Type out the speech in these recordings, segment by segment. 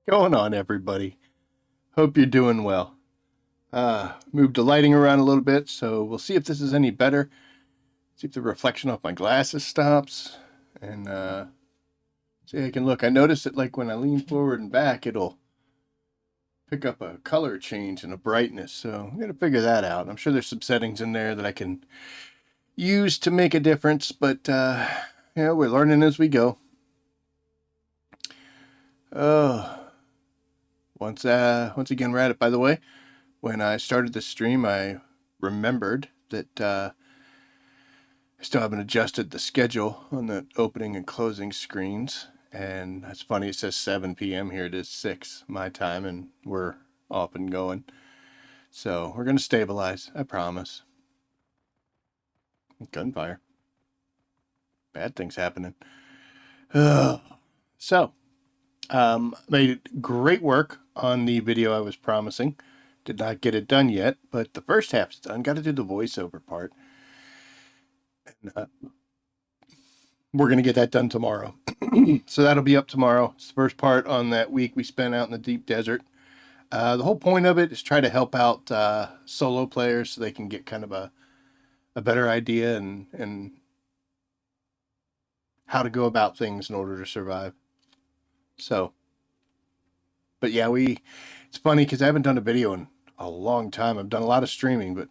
Going on, everybody? Hope you're doing well. Moved the lighting around a little bit, so we'll see if this is any better. See if the reflection off my glasses stops, and see if I can look. I noticed that, like, when I lean forward and back, it'll pick up a color change and a brightness. So I'm gonna figure that out. I'm sure there's some settings in there that I can use to make a difference, but we're learning as we go. Oh, once again, we're at it. By the way, when I started the stream, I remembered that I still haven't adjusted the schedule on the opening and closing screens. And it's funny, it says 7 p.m. here. It is 6 my time, and we're off and going. So we're going to stabilize, I promise. Gunfire. Bad things happening. So, made great work on the video I was promising. Did not get it done yet, but the first half's done. Got to do the voiceover part. And, we're going to get that done tomorrow. So that'll be up tomorrow. It's the first part on that week we spent out in the deep desert. The whole point of it is try to help out solo players so they can get kind of a better idea and how to go about things in order to survive. So, but yeah, it's funny because I haven't done a video in a long time. I've done a lot of streaming, but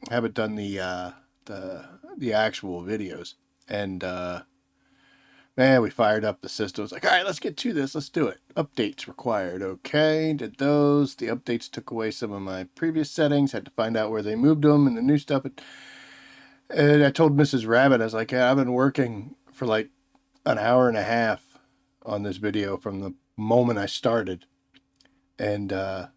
haven't done the actual videos. And man, we fired up the system. It's like, all right, let's get to this. Let's do it. Updates required. Okay, did those. The updates took away some of my previous settings. Had to find out where they moved them and the new stuff. And I told Mrs. Rabbit, I was like, yeah, I've been working for like an hour and a half on this video from the moment I started. And I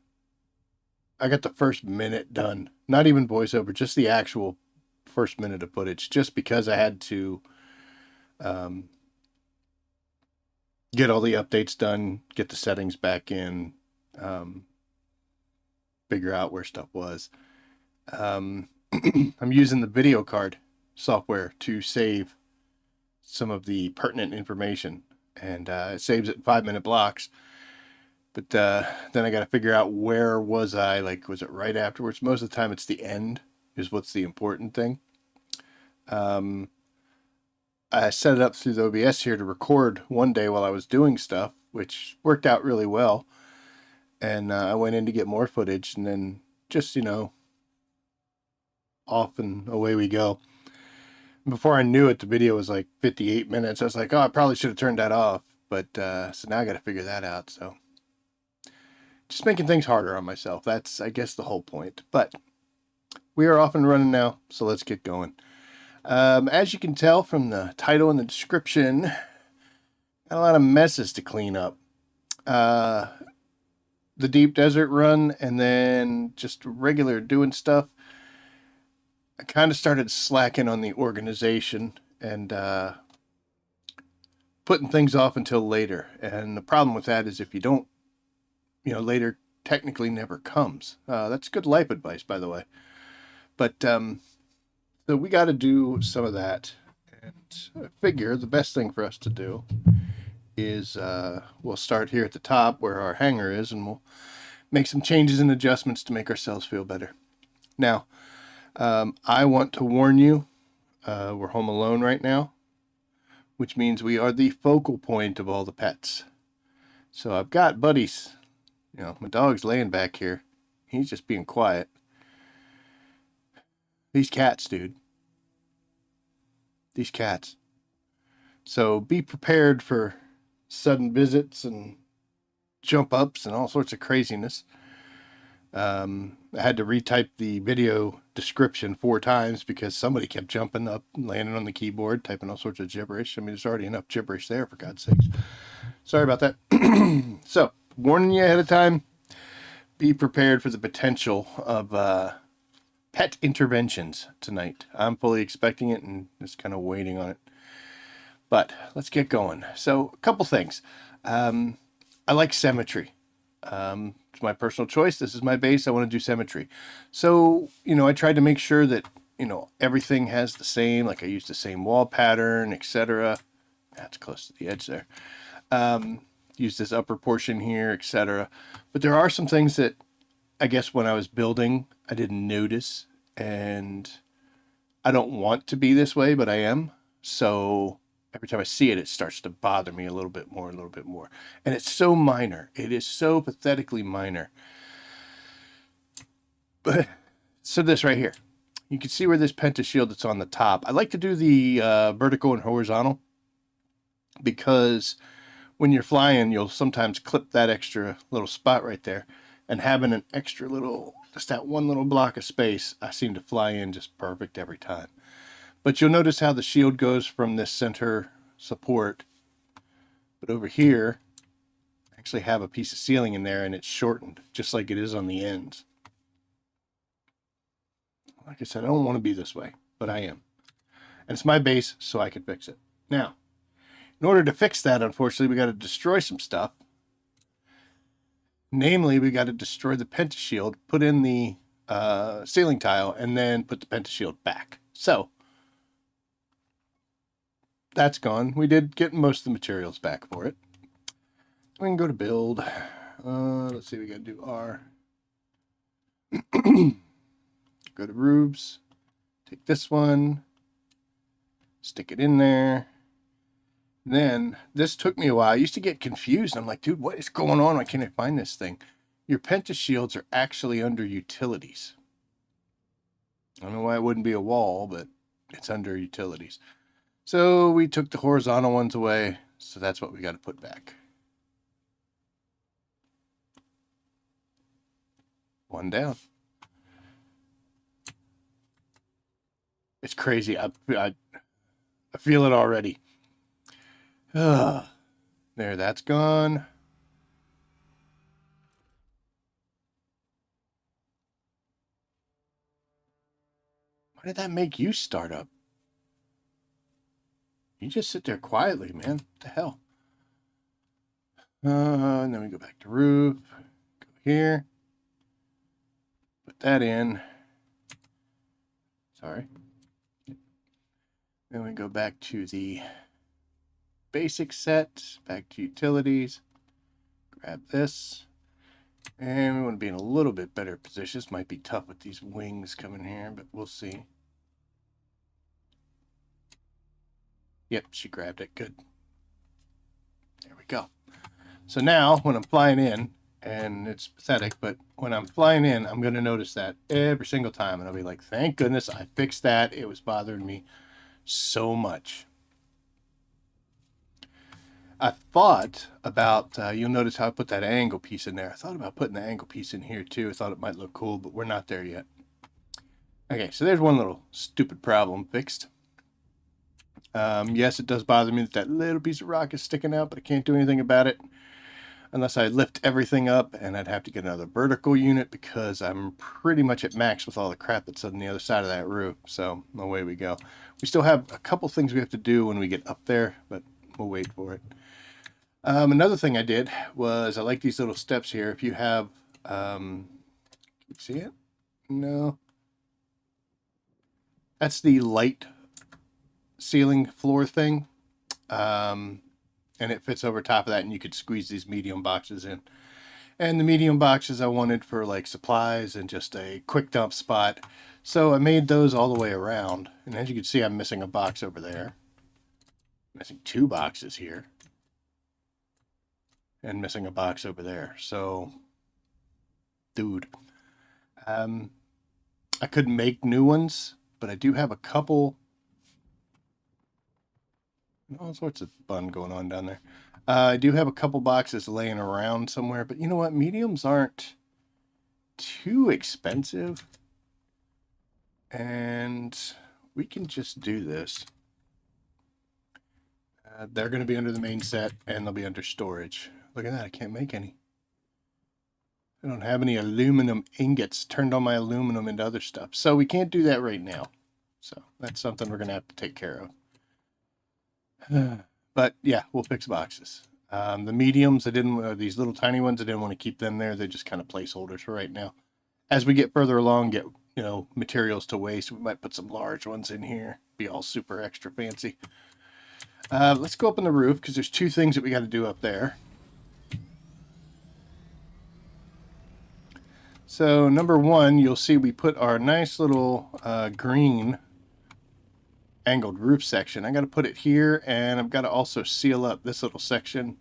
got the first minute done. Not even voiceover, just the actual first minute of footage, just because I had to get all the updates done, get the settings back in, figure out where stuff was. I'm using the video card software to save some of the pertinent information, and it saves it in 5-minute blocks. But then I got to figure out where was I, like, was it right afterwards? Most of the time it's the end is what's the important thing. I set it up through the OBS here to record one day while I was doing stuff, which worked out really well. And I went in to get more footage, and then just, off and away we go. Before I knew it, the video was like 58 minutes. I was like, oh, I probably should have turned that off. But so now I got to figure that out. So just making things harder on myself. That's, I guess, the whole point. But we are off and running now, so let's get going. As you can tell from the title and the description, got a lot of messes to clean up. The deep desert run and then just regular doing stuff. I kind of started slacking on the organization and putting things off until later. And the problem with that is if you don't, later technically never comes. That's good life advice, by the way. But so we got to do some of that. And I figure the best thing for us to do is we'll start here at the top where our hanger is, and we'll make some changes and adjustments to make ourselves feel better. Now, I want to warn you, we're home alone right now, which means we are the focal point of all the pets. So I've got buddies. My dog's laying back here. He's just being quiet. These cats, dude. These cats. So be prepared for sudden visits and jump ups and all sorts of craziness. I had to retype the video description 4 times because somebody kept jumping up, landing on the keyboard, typing all sorts of gibberish. I mean, there's already enough gibberish there, for God's sakes. Sorry about that. So, warning you ahead of time, be prepared for the potential of pet interventions tonight. I'm fully expecting it and just kind of waiting on it. But let's get going. So, a couple things. I like symmetry. It's my personal choice. This is my base. I want to do symmetry. So, I tried to make sure that, everything has the same, like I used the same wall pattern, etc. That's close to the edge there. use this upper portion here, etc. But there are some things that I guess when I was building, I didn't notice, and I don't want to be this way, but I am. So every time I see it, it starts to bother me a little bit more, a little bit more. And it's so minor. It is so pathetically minor. But so this right here, you can see where this pentashield that's on the top. I like to do the vertical and horizontal because when you're flying, you'll sometimes clip that extra little spot right there. And having an extra little, just that one little block of space, I seem to fly in just perfect every time. But you'll notice how the shield goes from this center support. But over here, I actually have a piece of ceiling in there and it's shortened, just like it is on the ends. Like I said, I don't want to be this way, but I am. And it's my base, so I can fix it. Now, in order to fix that, unfortunately, we got to destroy some stuff. Namely, we got to destroy the pentashield, put in the ceiling tile, and then put the pentashield back. So, that's gone. We did get most of the materials back for it. We can go to build. Let's see, we got to do R. Go to roofs. Take this one. Stick it in there. Then, this took me a while. I used to get confused. I'm like, dude, what is going on? Why can't I find this thing? Your pentashields are actually under utilities. I don't know why it wouldn't be a wall, but it's under utilities. So we took the horizontal ones away. So that's what we got to put back. One down. It's crazy. I feel it already. There, that's gone. Why did that make you start up? You just sit there quietly, man. What the hell? And then we go back to roof. Go here. Put that in. Sorry. Then we go back to the basic set, back to utilities. Grab this. And we want to be in a little bit better position. This might be tough with these wings coming here, but we'll see. Yep, she grabbed it. Good. There we go. So now, when I'm flying in, and it's pathetic, but when I'm flying in, I'm going to notice that every single time. And I'll be like, thank goodness I fixed that. It was bothering me so much. I thought about, you'll notice how I put that angle piece in there. I thought about putting the angle piece in here too. I thought it might look cool, but we're not there yet. Okay, so there's one little stupid problem fixed. Yes, it does bother me that that little piece of rock is sticking out, but I can't do anything about it unless I lift everything up, and I'd have to get another vertical unit because I'm pretty much at max with all the crap that's on the other side of that roof. So away we go. We still have a couple things we have to do when we get up there, but we'll wait for it. Another thing I did was I like these little steps here. If you have, can you see it? No. That's the light ceiling floor thing. And it fits over top of that, and you could squeeze these medium boxes in. And the medium boxes I wanted for like supplies and just a quick dump spot. So I made those all the way around. And as you can see, I'm missing a box over there. Missing two boxes here. And missing a box over there. So, dude. I could make new ones, but I do have a couple. All sorts of fun going on down there. I do have a couple boxes laying around somewhere, but you know what? Mediums aren't too expensive. And we can just do this. They're going to be under the main set, and they'll be under storage. Look at that. I can't make any. I don't have any aluminum ingots turned on my aluminum into other stuff. So we can't do that right now. So that's something we're going to have to take care of. But yeah, we'll fix boxes. The mediums, these little tiny ones, I didn't want to keep them there. They're just kind of placeholders for right now. As we get further along, get, materials to waste, we might put some large ones in here. Be all super extra fancy. Let's go up on the roof because there's two things that we got to do up there. So number one, you'll see we put our nice little green angled roof section. I got to put it here, and I've got to also seal up this little section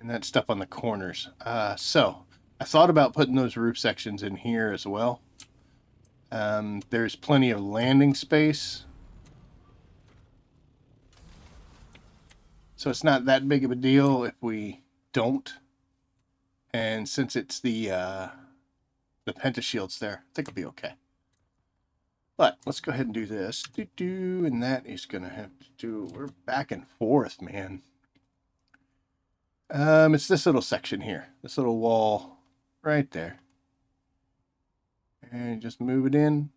and that stuff on the corners. So I thought about putting those roof sections in here as well. There's plenty of landing space, so it's not that big of a deal if we don't. And since it's the pentashield's there, I think it'll be okay. But let's go ahead and do this. And that is going to have to do... We're back and forth, man. It's this little section here. This little wall right there. And just move it in.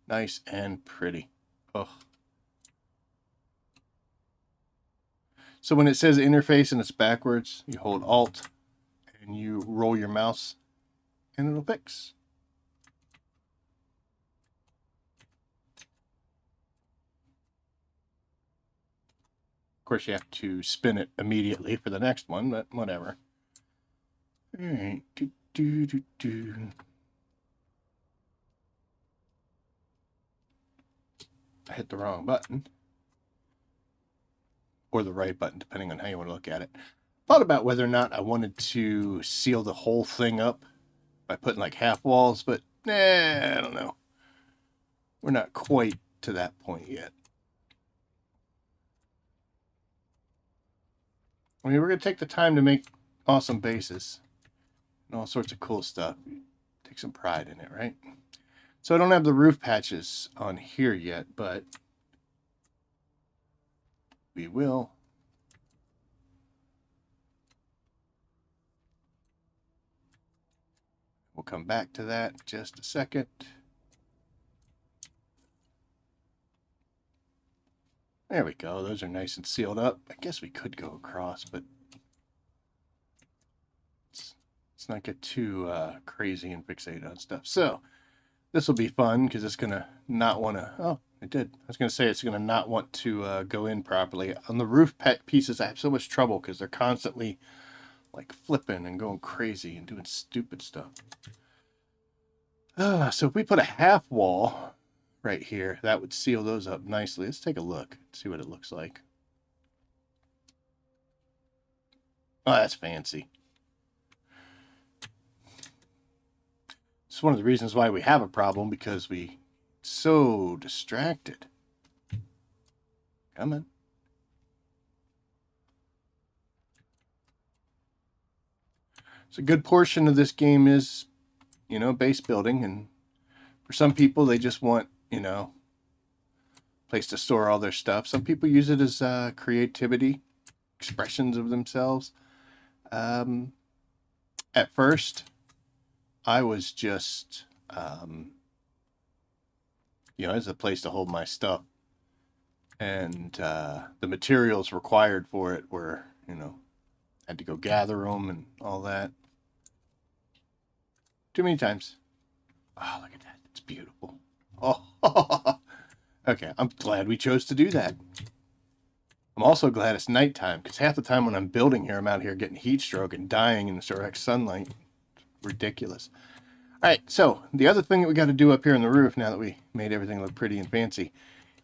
Nice and pretty. Oh. So when it says interface and it's backwards, you hold Alt and you roll your mouse and it'll fix. Of course, you have to spin it immediately for the next one, but whatever. All right. I hit the wrong button. Or the right button, depending on how you want to look at it. Thought about whether or not I wanted to seal the whole thing up by putting like half walls, but I don't know. We're not quite to that point yet. I mean, we're going to take the time to make awesome bases and all sorts of cool stuff. Take some pride in it, right? So I don't have the roof patches on here yet, but we will. We'll come back to that in just a second. There we go. Those are nice and sealed up. I guess we could go across, but let's not get too crazy and fixated on stuff. So this will be fun because it's going to not want to... Oh, it did. I was going to say it's going to not want to go in properly. On the roof pieces, I have so much trouble because they're constantly like flipping and going crazy and doing stupid stuff. So if we put a half wall right here, that would seal those up nicely. Let's take a look, see what it looks like. Oh, that's fancy. It's one of the reasons why we have a problem, because we so distracted. Come on. So a good portion of this game is, you know, base building, and for some people they just want, you know, place to store all their stuff. Some people use it as creativity, expressions of themselves. At first, I was just, you know, as a place to hold my stuff. And the materials required for it were, you know, had to go gather them and all that. Too many times. Oh, look at that. It's beautiful. Oh, okay. I'm glad we chose to do that. I'm also glad it's nighttime, because half the time when I'm building here, I'm out here getting heat stroke and dying in the direct sunlight. It's ridiculous. All right, so the other thing that we got to do up here on the roof, now that we made everything look pretty and fancy,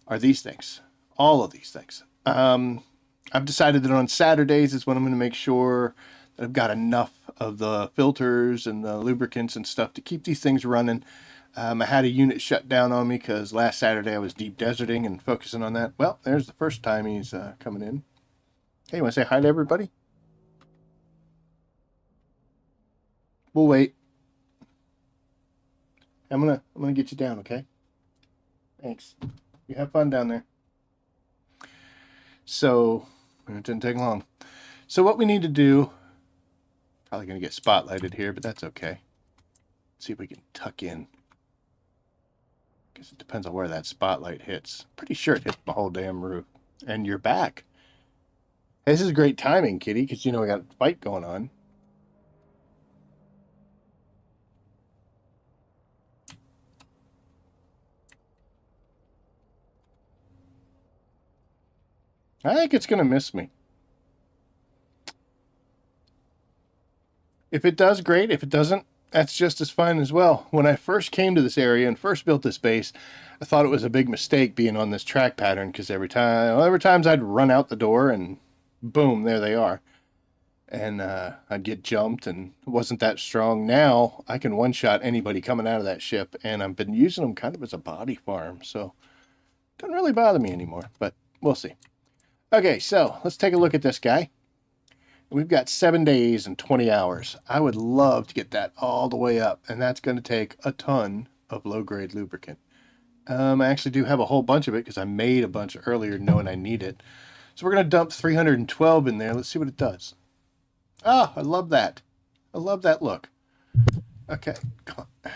are these things. All of these things. I've decided that on Saturdays is when I'm going to make sure that I've got enough of the filters and the lubricants and stuff to keep these things running. I had a unit shut down on me because last Saturday I was deep deserting and focusing on that. Well, there's the first time he's coming in. Hey, you want to say hi to everybody? We'll wait. I'm gonna get you down, okay? Thanks. You have fun down there. So it didn't take long. So what we need to do, probably gonna get spotlighted here, but that's okay. Let's see if we can tuck in. Guess it depends on where that spotlight hits. Pretty sure it hits the whole damn roof. And you're back. Hey, this is great timing, Kitty, because you know we got a fight going on. I think it's gonna miss me. If it does, great. If it doesn't, that's just as fine as well. When I first came to this area and first built this base, I thought it was a big mistake being on this track pattern because every times I'd run out the door and boom, there they are. And I'd get jumped and it wasn't that strong. Now I can one-shot anybody coming out of that ship, and I've been using them kind of as a body farm, so it doesn't really bother me anymore, but we'll see. Okay, so let's take a look at this guy. We've got 7 days and 20 hours. I would love to get that all the way up, and that's going to take a ton of low-grade lubricant. I actually do have a whole bunch of it because I made a bunch earlier knowing I need it. So we're going to dump 312 in there. Let's see what it does. Oh, I love that. I love that look. Okay, come on.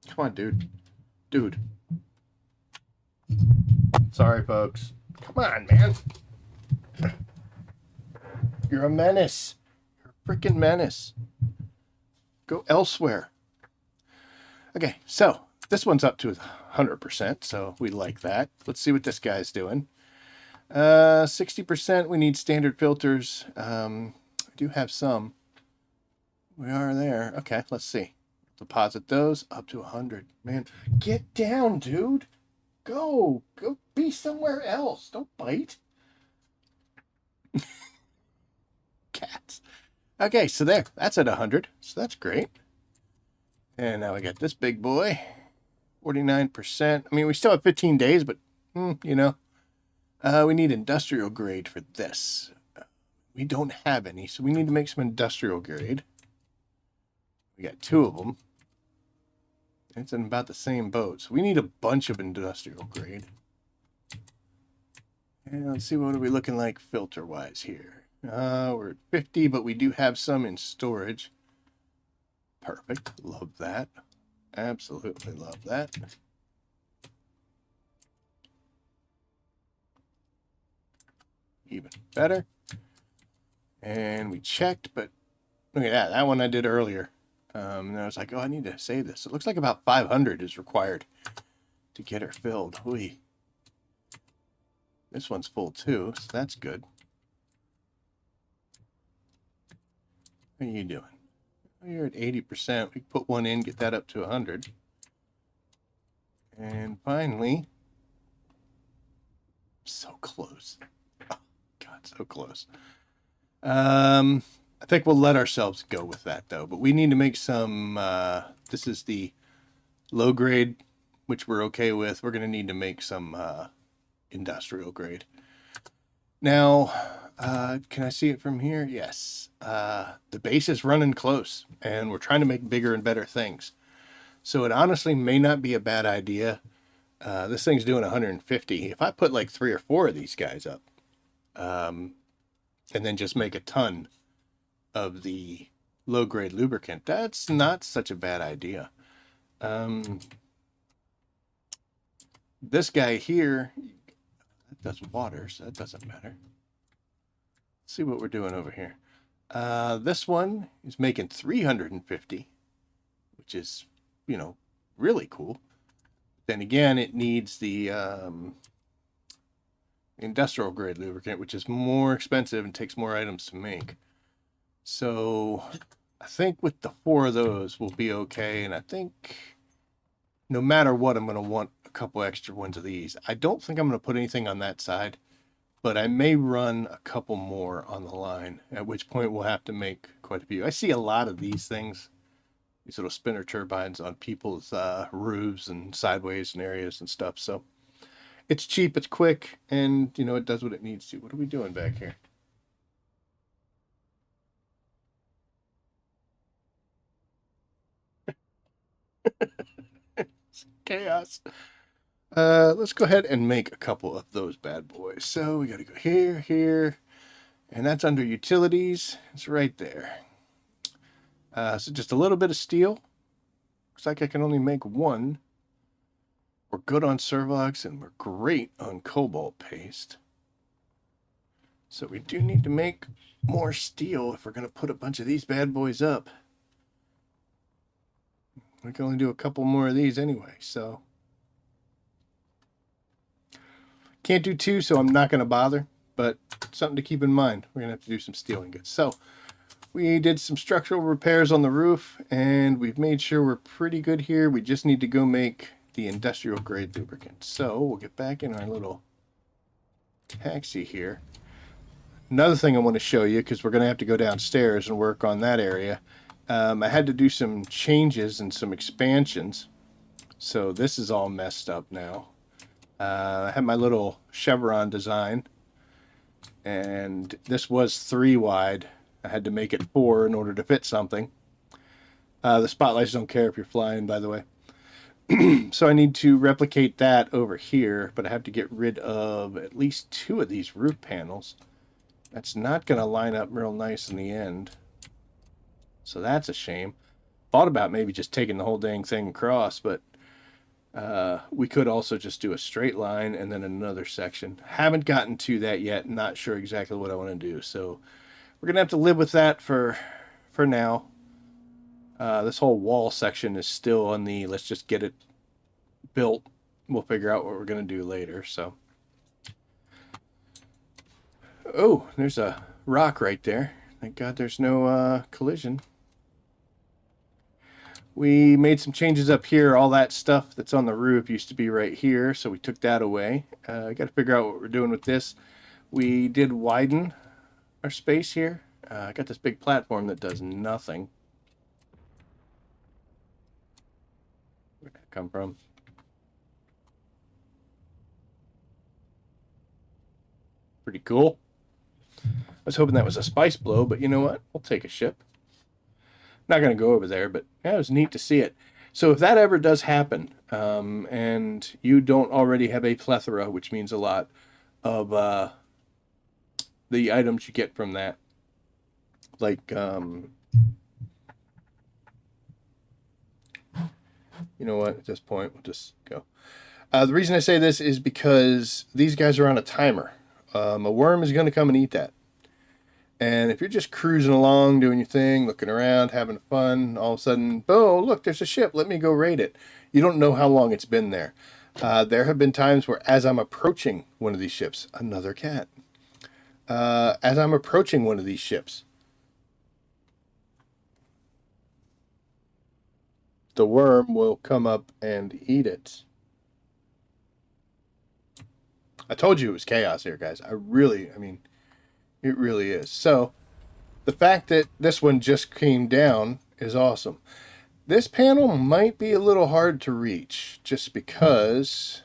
Come on, dude. Dude. Sorry, folks. Come on, man. You're a menace. You're a freaking menace. Go elsewhere. Okay, so this one's up to 100%, so we like that. Let's see what this guy's doing. 60%, we need standard filters. I do have some. We are there. Okay, let's see. Deposit those up to 100. Man, get down, dude. Go be somewhere else. Don't bite. Cats. Okay, so there. That's at 100. So that's great. And now we got this big boy. 49%. I mean, we still have 15 days, but, you know. We need industrial grade for this. We don't have any, so we need to make some industrial grade. We got 2 of them. It's in about the same boat, so we need a bunch of industrial grade. And let's see, what are we looking like filter-wise here? We're at 50, but we do have some in storage. Perfect. Love that. Absolutely love that. Even better. And we checked, but look at that. That one I did earlier. And I was like, oh, I need to save this. It looks like about 500 is required to get her filled. Oy. This one's full too, so that's good. How are you doing? Oh, you're at 80%. We put one in, get that up to 100. And finally, so close. Oh, God, so close. I think we'll let ourselves go with that though, but we need to make some, this is the low grade, which we're okay with. We're going to need to make some, industrial grade. Now, can I see it from here? Yes. The base is running close and we're trying to make bigger and better things. So it honestly may not be a bad idea. This thing's doing 150. If I put like 3 or 4 of these guys up, and then just make a ton of the low grade lubricant, that's not such a bad idea. This guy here, that does water, so that doesn't matter. Let's see what we're doing over here. This one is making 350, which is, you know, really cool. Then again, it needs the industrial grade lubricant, which is more expensive and takes more items to make. So I think with the 4 of those we'll be okay. And I think no matter what, I'm going to want a couple extra ones of these. I don't think I'm going to put anything on that side, but I may run a couple more on the line, at which point we'll have to make quite a few. I see a lot of these things, these little spinner turbines on people's roofs and sideways and areas and stuff. So it's cheap, it's quick, and, you know, it does what it needs to. What are we doing back here? Chaos. Let's go ahead and make a couple of those bad boys. So we got to go here, here, and that's under utilities. It's right there. So just a little bit of steel. Looks like I can only make 1. We're good on Servox and we're great on cobalt paste. So we do need to make more steel if we're going to put a bunch of these bad boys up. We can only do a couple more of these anyway, so. Can't do 2, so I'm not going to bother, but something to keep in mind. We're going to have to do some steel ingots. So We did some structural repairs on the roof, and we've made sure we're pretty good here. We just need to go make the industrial grade lubricant. So we'll get back in our little taxi here. Another thing I want to show you, because we're going to have to go downstairs and work on that area. I had to do some changes and some expansions. So this is all messed up now. I had my little chevron design, and this was 3 wide. I had to make it 4 in order to fit something. The spotlights don't care if you're flying, by the way. So I need to replicate that over here, but I have to get rid of at least 2 of these roof panels. That's not going to line up real nice in the end. So that's a shame. Thought about maybe just taking the whole dang thing across, but we could also just do a straight line and then another section. Haven't gotten to that yet. Not sure exactly what I want to do. So we're going to have to live with that for now. This whole wall section is still on the let's just get it built. We'll figure out what we're going to do later. So, oh, there's a rock right there. Thank God there's no collision. We made some changes up here. All that stuff that's on the roof used to be right here, so we took that away. I got to figure out what we're doing with this. We did widen our space here. I got this big platform that does nothing. Where'd that come from? Pretty cool. I was hoping that was a spice blow, but you know what? We'll take a ship. Not going to go over there, but yeah, it was neat to see it. So if that ever does happen, and you don't already have a plethora, which means a lot, of the items you get from that, like, you know what, at this point, we'll just go. The reason I say this is because these guys are on a timer. A worm is going to come and eat that. And if you're just cruising along, doing your thing, looking around, having fun, all of a sudden, oh, look, there's a ship. Let me go raid it. You don't know how long it's been there. There have been times where as I'm approaching one of these ships, another cat, as I'm approaching one of these ships, the worm will come up and eat it. I told you it was chaos here, guys. I mean, it really is. So the fact that this one just came down is awesome. This panel might be a little hard to reach just because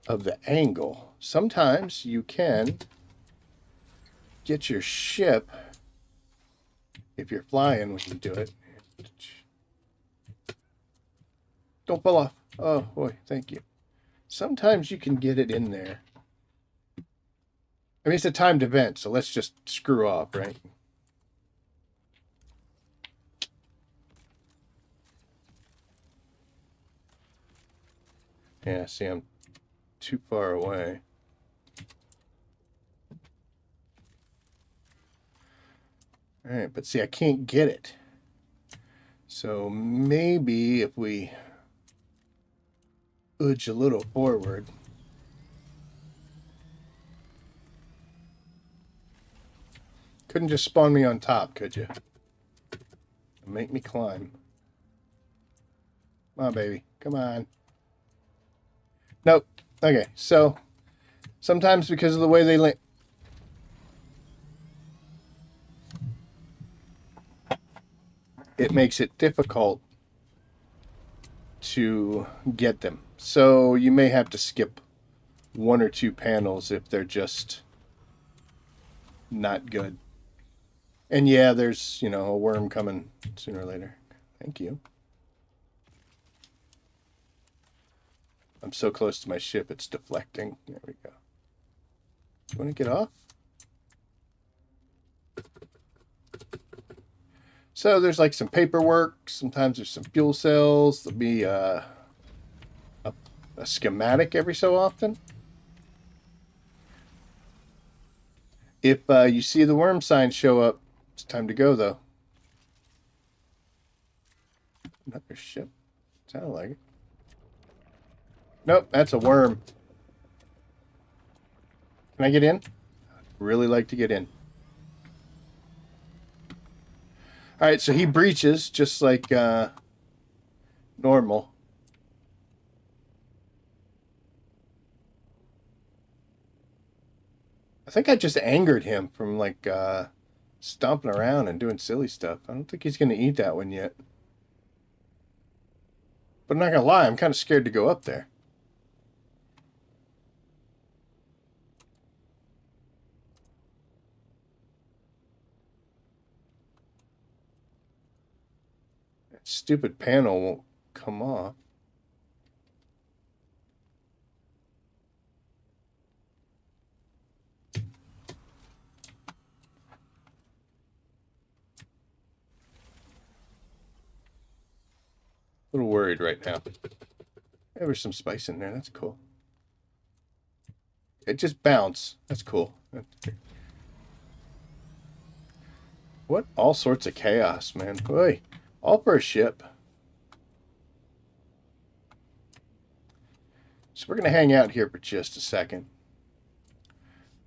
of the angle. Sometimes you can get your ship, if you're flying when you do it. Don't fall off. Oh, boy, thank you. Sometimes you can get it in there. I mean, it's a timed event, so let's just screw off, right? Yeah, see, I'm too far away. All right, but see, I can't get it. So maybe if we udge a little forward. Couldn't just spawn me on top, could you? Make me climb. Come on, baby. Come on. Nope. Okay, so sometimes because of the way they land, it makes it difficult to get them. So you may have to skip 1 or 2 panels if they're just not good. And yeah, there's, you know, a worm coming sooner or later. Thank you. I'm so close to my ship, it's deflecting. There we go. You want to get off? So there's like some paperwork. Sometimes there's some fuel cells. There'll be a schematic every so often. If you see the worm sign show up, it's time to go, though. Another ship. Sounded like it. Nope, that's a worm. Can I get in? I'd really like to get in. All right, so he breaches just like normal. I think I just angered him from like stomping around and doing silly stuff. I don't think he's going to eat that one yet. But I'm not going to lie, I'm kind of scared to go up there. That stupid panel won't come off. A little worried right now. There's some spice in there. That's cool. It just bounced. That's cool. What all sorts of chaos, man. Boy, all for a ship. So we're going to hang out here for just a second.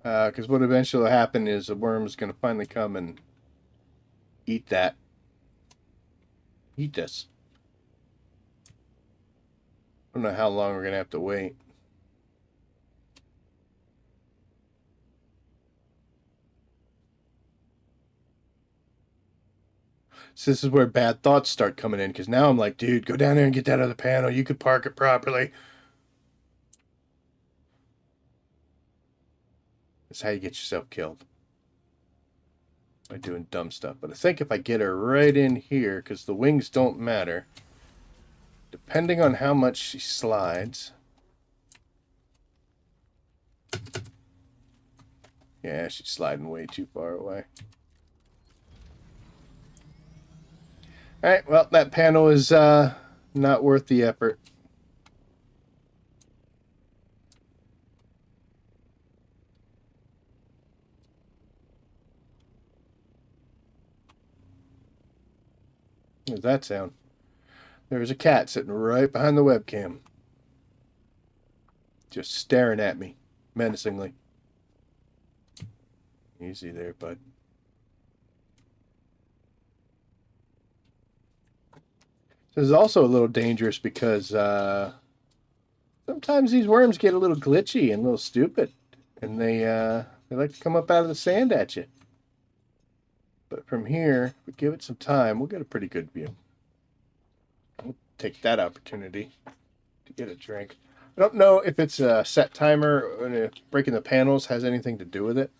Because what eventually will happen is the worm is going to finally come and eat that. Eat this. I don't know how long we're going to have to wait. So this is where bad thoughts start coming in, because now I'm like, dude, go down there and get that other panel. You could park it properly. That's how you get yourself killed. By doing dumb stuff. But I think if I get her right in here, because the wings don't matter, depending on how much she slides. Yeah, she's sliding way too far away. Alright, well, that panel is not worth the effort. What does that sound? There's a cat sitting right behind the webcam. Just staring at me, menacingly. Easy there, bud. This is also a little dangerous because sometimes these worms get a little glitchy and a little stupid. And they like to come up out of the sand at you. But from here, if we give it some time, we'll get a pretty good view. We'll take that opportunity to get a drink. I don't know if it's a set timer or if breaking the panels has anything to do with it.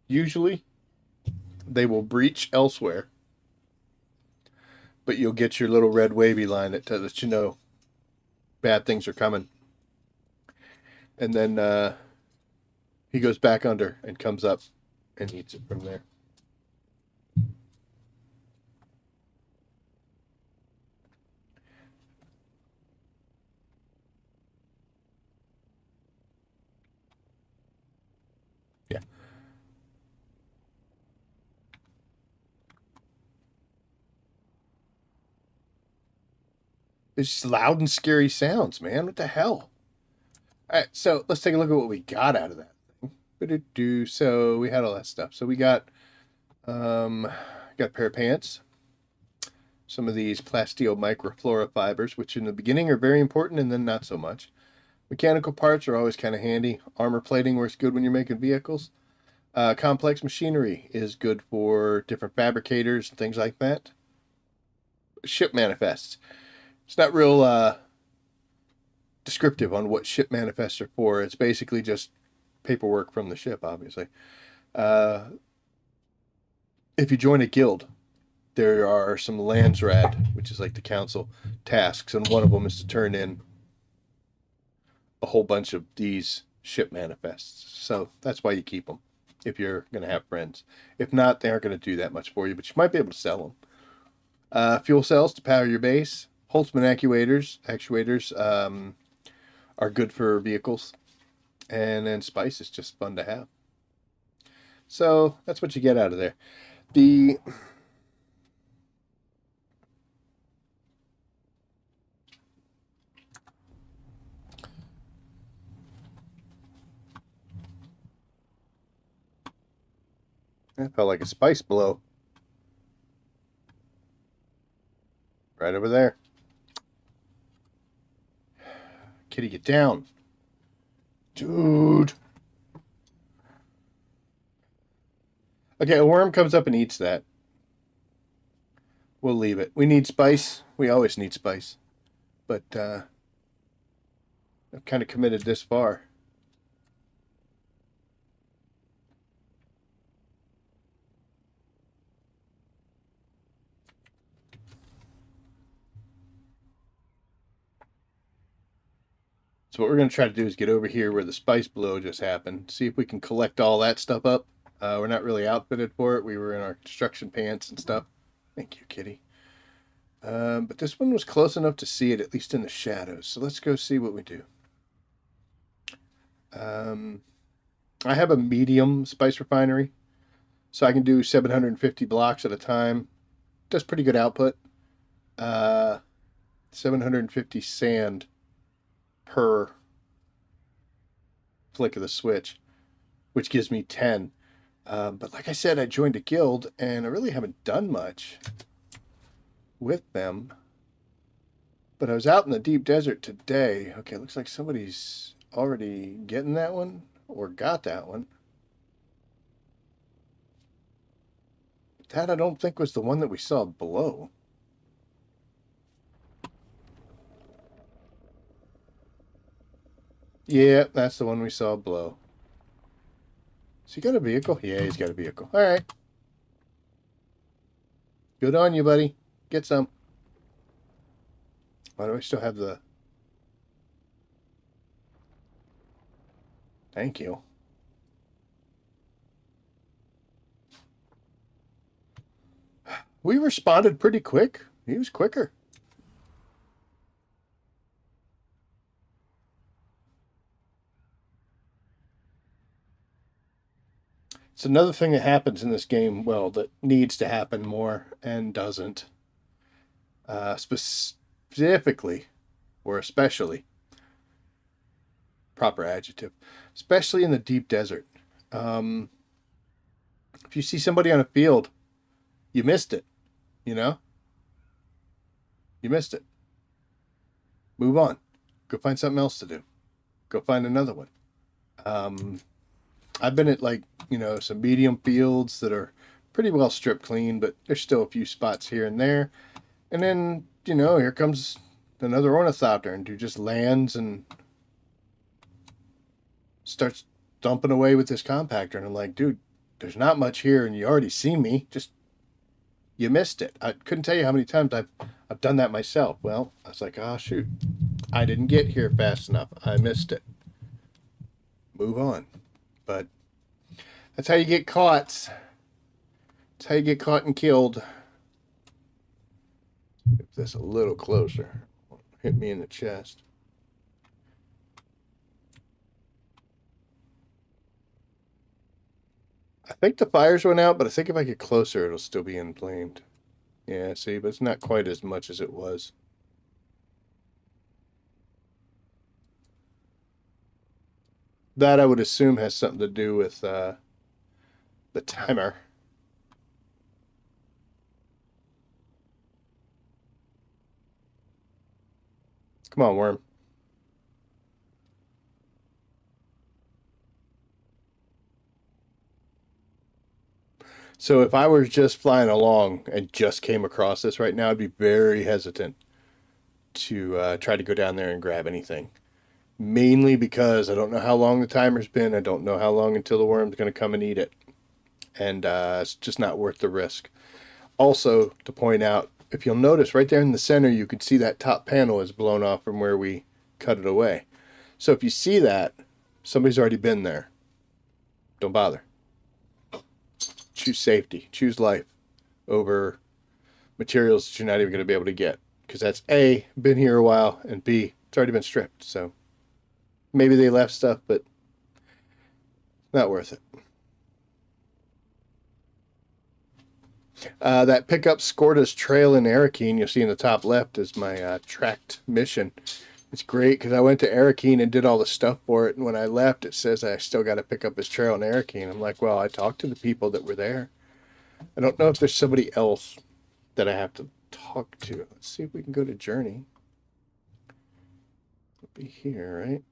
Usually, they will breach elsewhere, but you'll get your little red wavy line that lets you know bad things are coming. And then he goes back under and comes up and eats it from there. Yeah. It's just loud and scary sounds, man. What the hell? All right, so let's take a look at what we got out of that thing. So we had all that stuff. So we got a pair of pants, some of these plasteel microflora fibers, which in the beginning are very important and then not so much. Mechanical parts are always kind of handy. Armor plating works good when you're making vehicles. Complex machinery is good for different fabricators and things like that. Ship manifests. It's not real descriptive on what ship manifests are for. It's basically just paperwork from the ship, obviously. If you join a guild, there are some Landsrad, which is like the council tasks, and one of them is to turn in a whole bunch of these ship manifests. So that's why you keep them if you're going to have friends. If not, they aren't going to do that much for you, but you might be able to sell them. Fuel cells to power your base. Holtzman actuators are good for vehicles. And then spice is just fun to have. So that's what you get out of there. The That felt like a spice blow. Right over there. Kitty, get down. Dude. Okay, a worm comes up and eats that. We'll leave it. We need spice. We always need spice. But I've kind of committed this far. So what we're going to try to do is get over here where the spice blow just happened. See if we can collect all that stuff up. We're not really outfitted for it. We were in our construction pants and stuff. Thank you, kitty. But this one was close enough to see it, at least in the shadows. So let's go see what we do. I have a medium spice refinery, so I can do 750 blocks at a time. Does pretty good output. 750 sand per flick of the switch, which gives me 10. But like I said, I joined a guild, and I really haven't done much with them. But I was out in the deep desert today. Okay, looks like somebody's already getting that one, or got that one. That I don't think was the one that we saw below. Yeah, that's the one we saw below. Has he got a vehicle? Yeah, he's got a vehicle. All right. Good on you, buddy. Get some. Why do I still have the... Thank you. We responded pretty quick. He was quicker. It's another thing that happens in this game, well, that needs to happen more and doesn't. Specifically, or especially, proper adjective, especially in the deep desert. If you see somebody on a field, you missed it, you know? You missed it. Move on. Go find something else to do. Go find another one. I've been at some medium fields that are pretty well stripped clean, but there's still a few spots here and there. And then, here comes another ornithopter and who just lands and starts dumping away with this compactor. And I'm like, dude, there's not much here and you already seen me. Just, you missed it. I couldn't tell you how many times I've done that myself. Well, I was like, oh, shoot. I didn't get here fast enough. I missed it. Move on. But that's how you get caught. That's how you get caught and killed. Get this a little closer. Hit me in the chest. I think the fires went out, but I think if I get closer, it'll still be inflamed. Yeah, see, but it's not quite as much as it was. That I would assume has something to do with the timer. Come on, worm. So if I were just flying along and just came across this right now, I'd be very hesitant to try to go down there and grab anything. Mainly because I don't know how long the timer's been. I don't know how long until the worm's going to come and eat it. And it's just not worth the risk. Also, to point out, if you'll notice right there in the center, you can see that top panel is blown off from where we cut it away. So if you see that, somebody's already been there. Don't bother. Choose safety. Choose life over materials that you're not even going to be able to get. Because that's A, been here a while, and B, it's already been stripped. So maybe they left stuff, but not worth it. That pickup scored us trail in Arakeen, you'll see in the top left is my tracked mission. It's great because I went to Arakeen and did all the stuff for it, and when I left, it says I still got to pick up his trail in Arakeen. I'm like, well, I talked to the people that were there. I don't know if there's somebody else that I have to talk to. Let's see if we can go to Journey. It'll be here, right?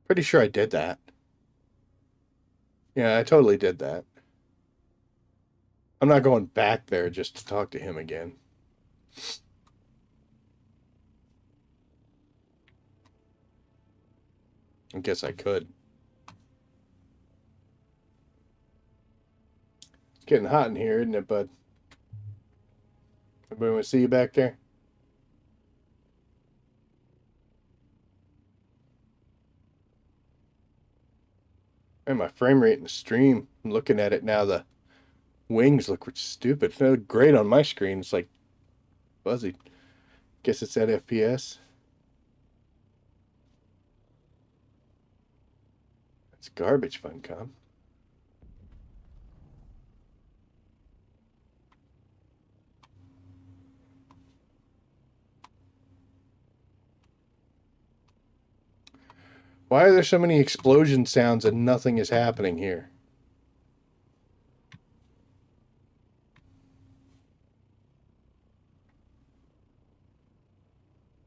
Pretty sure I did that. Yeah, I totally did that. I'm not going back there just to talk to him again. I guess I could. It's getting hot in here, isn't it, bud? Everybody want to see you back there? And my frame rate in the stream, I'm looking at it now, the wings look stupid. They look great on my screen. It's like fuzzy. Guess it's at FPS. That's garbage, Funcom. Why are there so many explosion sounds and nothing is happening here?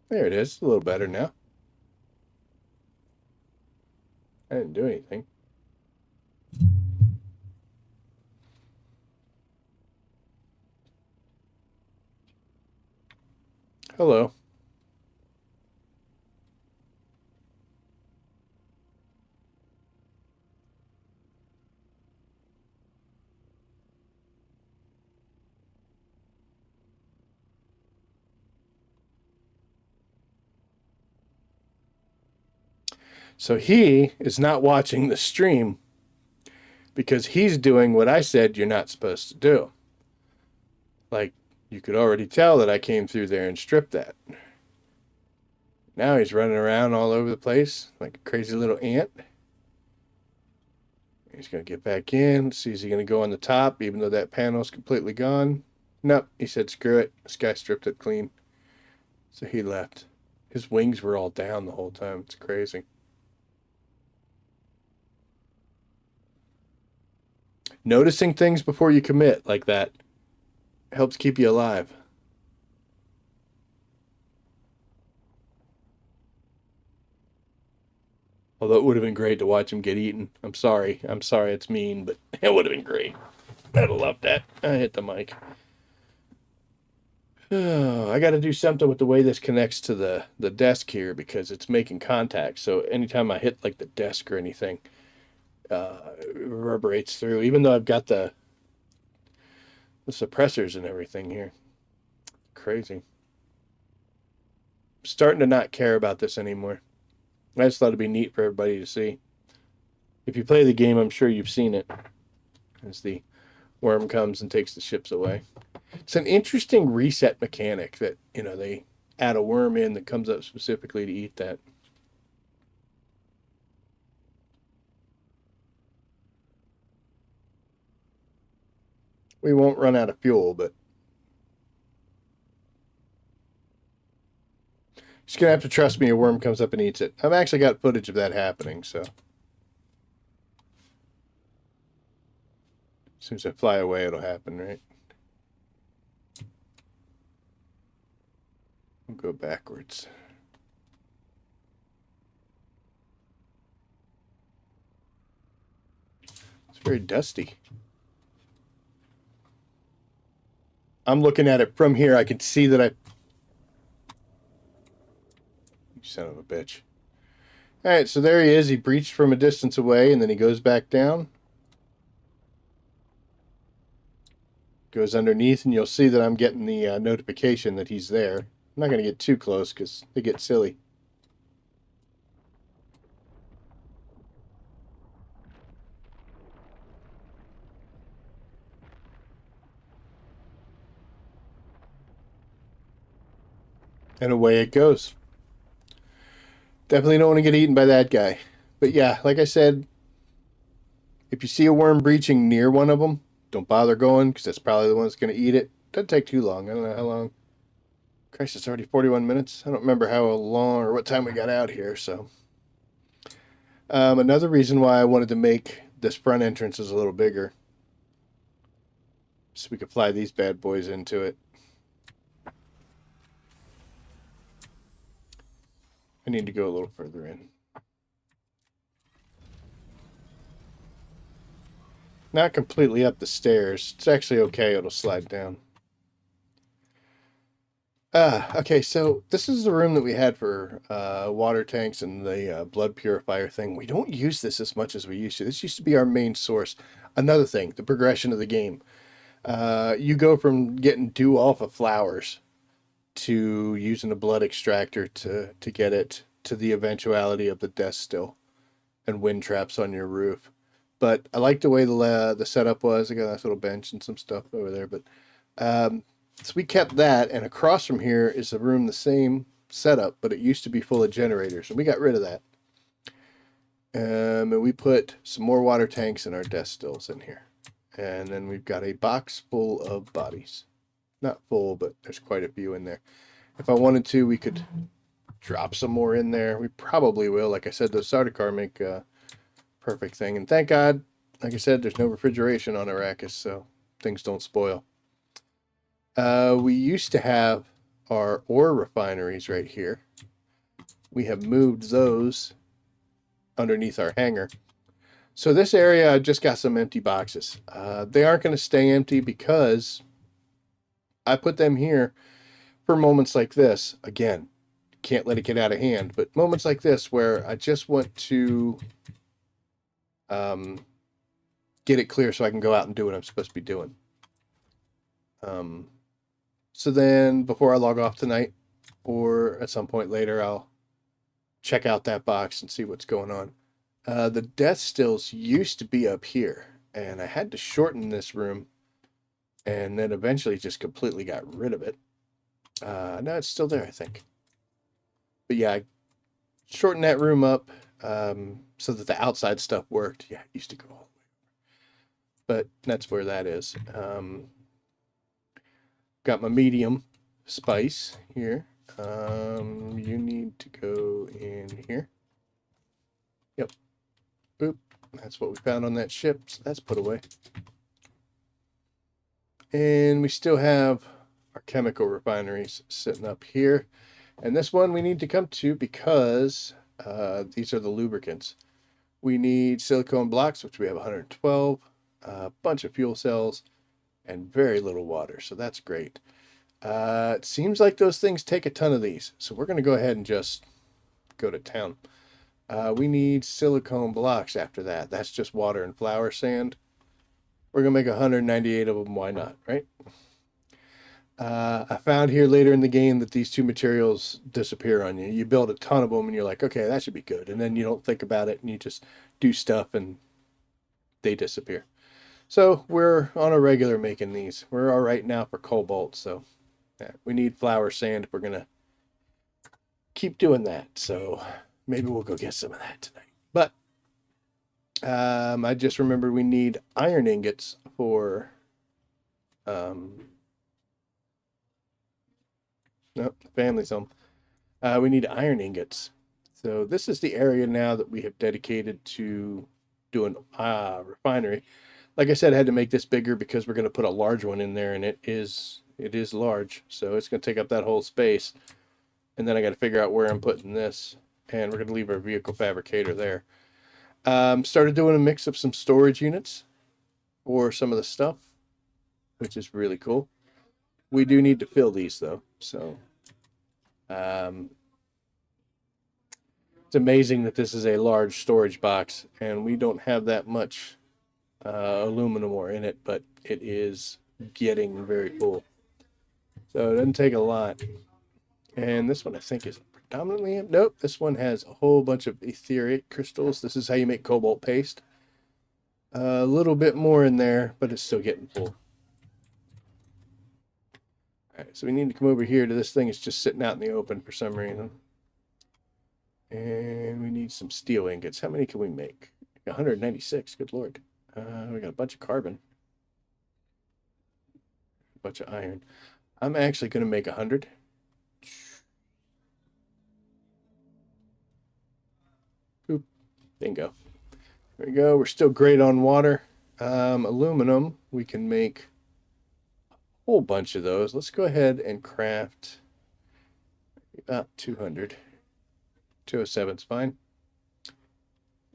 There it is. A little better now. I didn't do anything. Hello. So he is not watching the stream because he's doing what I said you're not supposed to do. Like, you could already tell that I came through there and stripped that. Now he's running around all over the place like a crazy little ant. He's going to get back in. See, is he going to go on the top even though that panel's completely gone? Nope. He said, screw it. This guy stripped it clean. So he left. His wings were all down the whole time. It's crazy. Noticing things before you commit like that helps keep you alive. Although it would have been great to watch him get eaten. I'm sorry. I'm sorry it's mean, but it would have been great. I'd have loved that. I hit the mic. Oh, I got to do something with the way this connects to the desk here because it's making contact. So anytime I hit like the desk or anything, it reverberates through. Even though I've got the suppressors and everything here. Crazy. I'm starting to not care about this anymore. I just thought it'd be neat for everybody to see. If you play the game, I'm sure you've seen it. As the worm comes and takes the ships away. It's an interesting reset mechanic that, they add a worm in that comes up specifically to eat that. We won't run out of fuel, but just gonna have to trust me a worm comes up and eats it. I've actually got footage of that happening, so. As soon as I fly away, it'll happen, right? We'll go backwards. It's very dusty. I'm looking at it from here. I can see that You son of a bitch. All right, so there he is. He breached from a distance away, and then he goes back down. Goes underneath, and you'll see that I'm getting the notification that he's there. I'm not going to get too close because they get silly. And away it goes. Definitely don't want to get eaten by that guy. But yeah, like I said, If you see a worm breaching near one of them, don't bother going because that's probably the one that's going to eat it. Doesn't take too long. I don't know how long. Christ, it's already 41 minutes. I don't remember how long or what time we got out here. So, another reason why I wanted to make this front entrance is a little bigger, so we could fly these bad boys into it. I need to go a little further in. Not completely up the stairs. It's actually okay. It'll slide down. Okay, so this is the room that we had for water tanks and the blood purifier thing. We don't use this as much as we used to. This used to be our main source. Another thing, the progression of the game. You go from getting dew off of flowers to using a blood extractor to get it to the eventuality of the death still and wind traps on your roof. But I like the way the setup was. I got a nice little bench and some stuff over there. But so we kept that, and across from here is a room the same setup, but it used to be full of generators, and we got rid of that. And we put some more water tanks and our death stills in here. And then we've got a box full of bodies. Not full, but there's quite a few in there. If I wanted to, we could drop some more in there. We probably will. Like I said, those Sardaukar make a perfect thing. And thank God, like I said, there's no refrigeration on Arrakis, so things don't spoil. We used to have our ore refineries right here. We have moved those underneath our hangar. So this area, I just got some empty boxes. They aren't going to stay empty because I put them here for moments like this. Again, can't let it get out of hand, but moments like this where I just want to get it clear so I can go out and do what I'm supposed to be doing. So then before I log off tonight or at some point later, I'll check out that box and see what's going on. The death stills used to be up here, and I had to shorten this room and then eventually just completely got rid of it. No, it's still there, I think. But yeah, I shortened that room up so that the outside stuff worked. Yeah, it used to go all the way over. But that's where that is. Got my medium spice here. You need to go in here. Yep. Boop. That's what we found on that ship, so that's put away. And we still have our chemical refineries sitting up here. And this one we need to come to because these are the lubricants. We need silicone blocks, which we have 112, a bunch of fuel cells, and very little water, so that's great. It seems like those things take a ton of these, so we're going to go ahead and just go to town. We need silicone blocks after that. That's just water and flour sand. We're going to make 198 of them. Why not, right? I found here later in the game that these two materials disappear on you. You build a ton of them and you're like, okay, that should be good. And then you don't think about it and you just do stuff and they disappear. So we're on a regular making these. We're all right now for cobalt. So yeah, we need flour sand if we're going to keep doing that. So maybe we'll go get some of that tonight. But I just remembered we need iron ingots for no, the family's home. We need iron ingots. So this is the area now that we have dedicated to doing refinery. Like I said, I had to make this bigger because we're going to put a large one in there, and it is large. So it's going to take up that whole space. And then I got to figure out where I'm putting this. And we're going to leave our vehicle fabricator there. Started doing a mix of some storage units for some of the stuff, which is really cool. We do need to fill these though. So it's amazing that this is a large storage box and we don't have that much aluminum ore in it, but it is getting very full. So it doesn't take a lot. And this one I think is predominantly, nope, this one has a whole bunch of etheric crystals. This is how you make cobalt paste. A little bit more in there, but it's still getting full. All right, so we need to come over here to this thing. It's just sitting out in the open for some reason. And we need some steel ingots. How many can we make? 196, good lord. We got a bunch of carbon, a bunch of iron. I'm actually going to make 100. Boop. Bingo. There we go. We're still great on water. Aluminum, we can make a whole bunch of those. Let's go ahead and craft about 200. 207 is fine.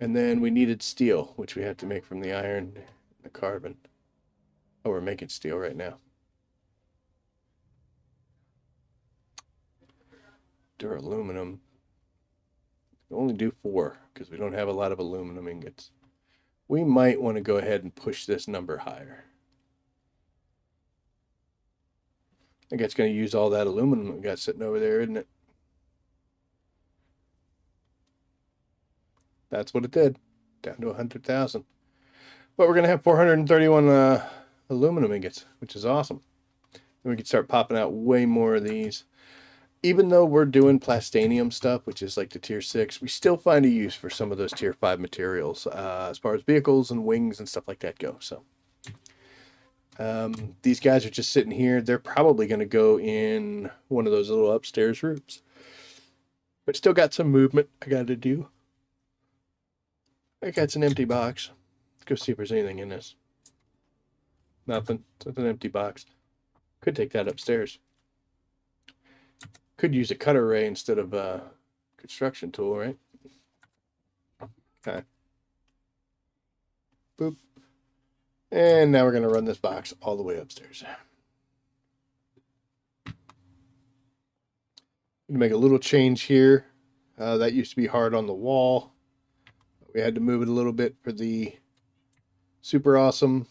And then we needed steel, which we have to make from the iron and the carbon. Oh, we're making steel right now. Duraluminum. We only do 4 because we don't have a lot of aluminum ingots. We might want to go ahead and push this number higher. I think it's going to use all that aluminum we got sitting over there, isn't it? That's what it did. Down to 100,000. But we're going to have 431 aluminum ingots, which is awesome. And we can start popping out way more of these. Even though we're doing Plastanium stuff, which is like the tier 6, we still find a use for some of those tier 5 materials as far as vehicles and wings and stuff like that go. So these guys are just sitting here. They're probably going to go in one of those little upstairs rooms. But still got some movement I got to do. I got an empty box. Let's go see if there's anything in this. Nothing. It's an empty box. Could take that upstairs. Could use a cutter ray instead of a construction tool, right? Okay. Boop. And now we're going to run this box all the way upstairs. Make a little change here. That used to be hard on the wall. We had to move it a little bit for the super awesome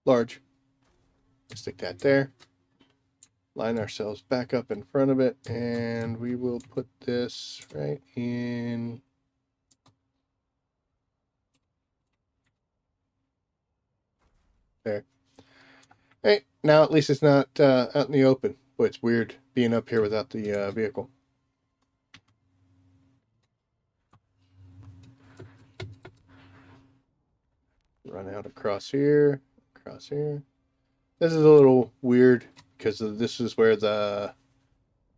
large. Stick that there. Line ourselves back up in front of it, and we will put this right in. There. Hey, now at least it's not out in the open. Boy, it's weird being up here without the vehicle. Run out across here, across here. This is a little weird because this is where the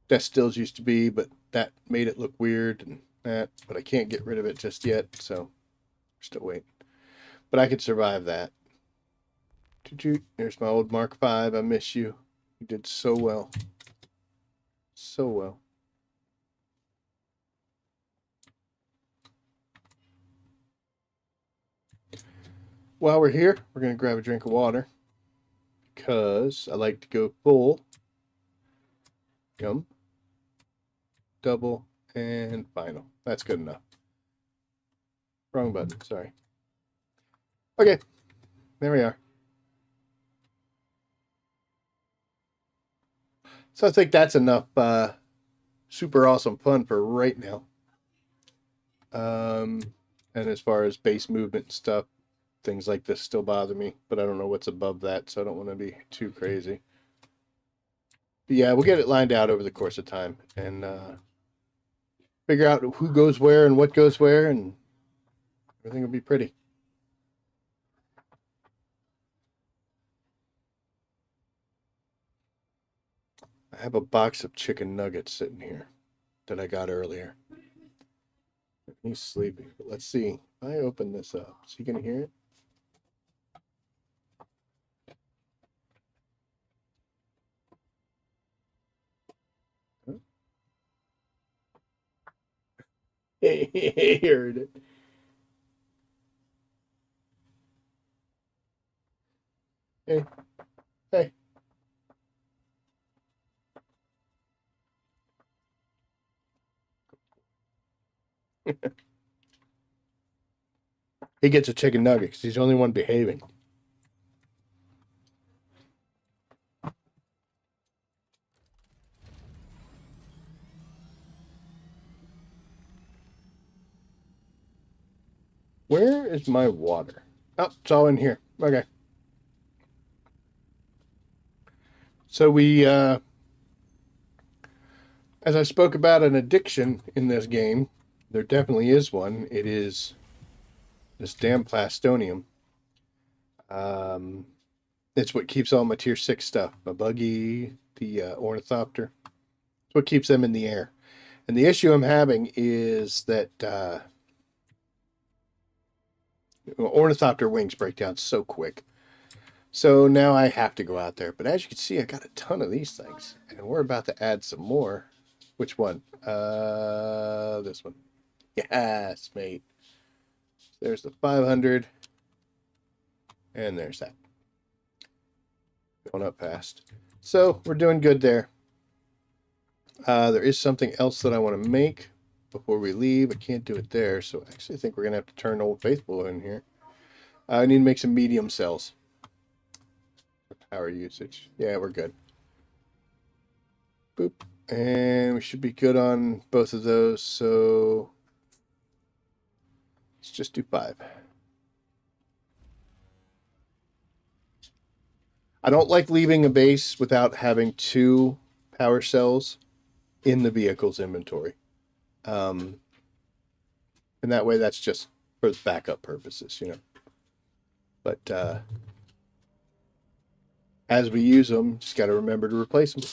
desk stills used to be, but that made it look weird and that, but I can't get rid of it just yet, so we're still waiting. But I could survive that. There's my old Mark V. I miss you. You did so well. So well. While we're here, we're going to grab a drink of water because I like to go full. Yum. Double and final. That's good enough. Wrong button, sorry. Okay, there we are. So I think that's enough super awesome fun for right now. And as far as base movement and stuff, things like this still bother me, but I don't know what's above that, so I don't want to be too crazy. But yeah, we'll get it lined out over the course of time and figure out who goes where and what goes where, and everything will be pretty. I have a box of chicken nuggets sitting here that I got earlier. He's sleeping, but let's see. If I open this up, is he gonna hear it? He heard it. Hey, hey. He gets a chicken nugget because he's the only one behaving. Where is my water? Oh, it's all in here. Okay. So we, as I spoke about an addiction in this game, There definitely is one. It is this damn Plastonium. Um, it's what keeps all my tier 6 stuff. My buggy, the ornithopter. It's what keeps them in the air. And the issue I'm having is that ornithopter wings break down so quick. So now I have to go out there. But as you can see, I got a ton of these things. And we're about to add some more. Which one? This one. Yes, mate. There's the 500. And there's that. Going up fast. So we're doing good there. There is something else that I want to make before we leave. I can't do it there. So actually I think we're going to have to turn Old Faithful in here. I need to make some medium cells. Power usage. Yeah, we're good. Boop. And we should be good on both of those. So let's just do 5. I don't like leaving a base without having 2 power cells in the vehicle's inventory. And that way that's just for backup purposes, you know. But as we use them, just got to remember to replace them.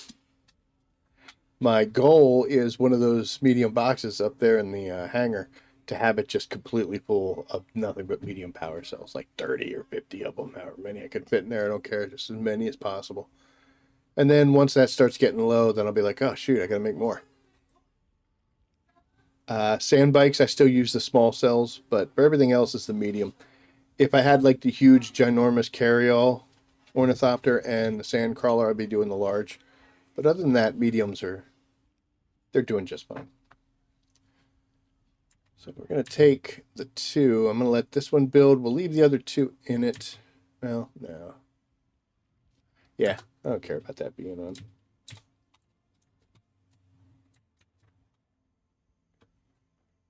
My goal is one of those medium boxes up there in the hangar to have it just completely full of nothing but medium power cells, like 30 or 50 of them, however many I can fit in there. I don't care, just as many as possible. And then once that starts getting low, then I'll be like, oh, shoot, I got to make more. Sand bikes, I still use the small cells, but for everything else, it's the medium. If I had like the huge, ginormous carry-all ornithopter and the sand crawler, I'd be doing the large. But other than that, mediums they're doing just fine. So we're going to take the 2. I'm going to let this one build. We'll leave the other 2 in it. Well, no. Yeah, I don't care about that being on.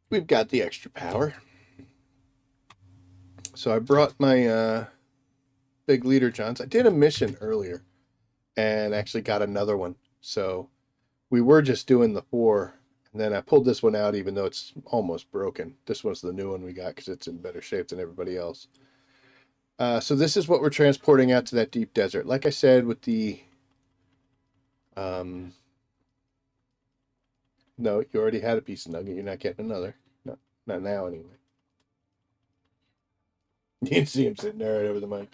We've got the extra power. So I brought my big leader johns. I did a mission earlier and actually got another one. So we were just doing the 4, and then I pulled this one out even though it's almost broken. This one's the new one we got because it's in better shape than everybody else. So this is what we're transporting out to that deep desert. Like I said, with the no, you already had a piece of nugget. You're not getting another. No, not now anyway. You can see him sitting there right over the mic.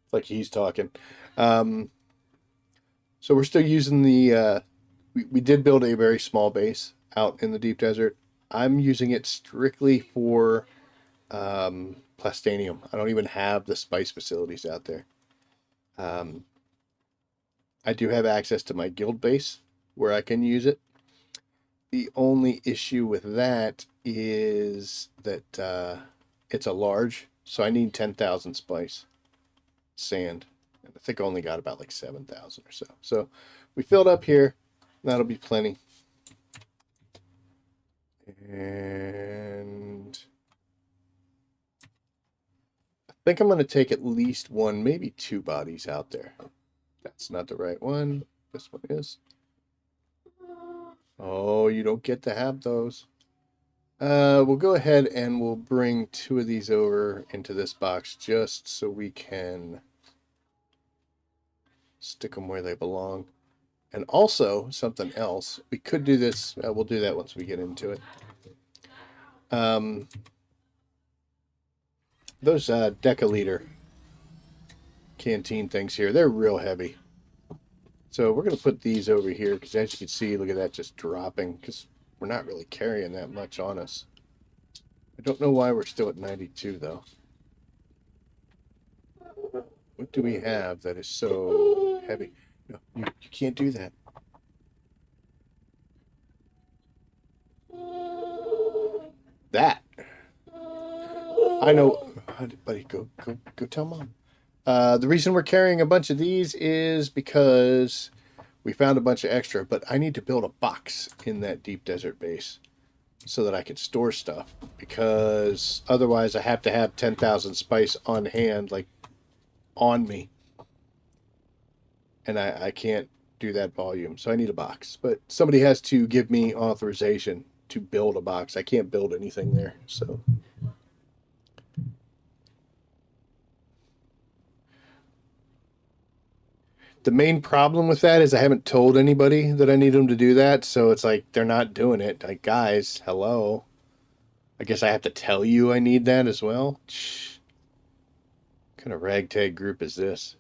It's like he's talking. So we're still using the we did build a very small base out in the deep desert. I'm using it strictly for Plastanium. I don't even have the spice facilities out there. I do have access to my guild base where I can use it. The only issue with that is that it's a large, so I need 10,000 spice sand. And I think I only got about like 7,000 or so. So we filled up here. That'll be plenty. And I think I'm going to take at least 1, maybe 2 bodies out there. That's not the right one. This one is. Oh, you don't get to have those. We'll go ahead and we'll bring 2 of these over into this box just so we can stick them where they belong. And also, something else, we could do this, we'll do that once we get into it. Those deciliter canteen things here, they're real heavy. So we're going to put these over here because as you can see, look at that just dropping because we're not really carrying that much on us. I don't know why we're still at 92 though. What do we have that is so heavy? No, you can't do that. That. I know. Buddy, go tell Mom. The reason we're carrying a bunch of these is because we found a bunch of extra, but I need to build a box in that deep desert base so that I can store stuff because otherwise I have to have 10,000 spice on hand, like on me. And I can't do that volume, so I need a box. But somebody has to give me authorization to build a box. I can't build anything there. So the main problem with that is I haven't told anybody that I need them to do that. So it's like they're not doing it. Like, guys, hello. I guess I have to tell you I need that as well. What kind of ragtag group is this?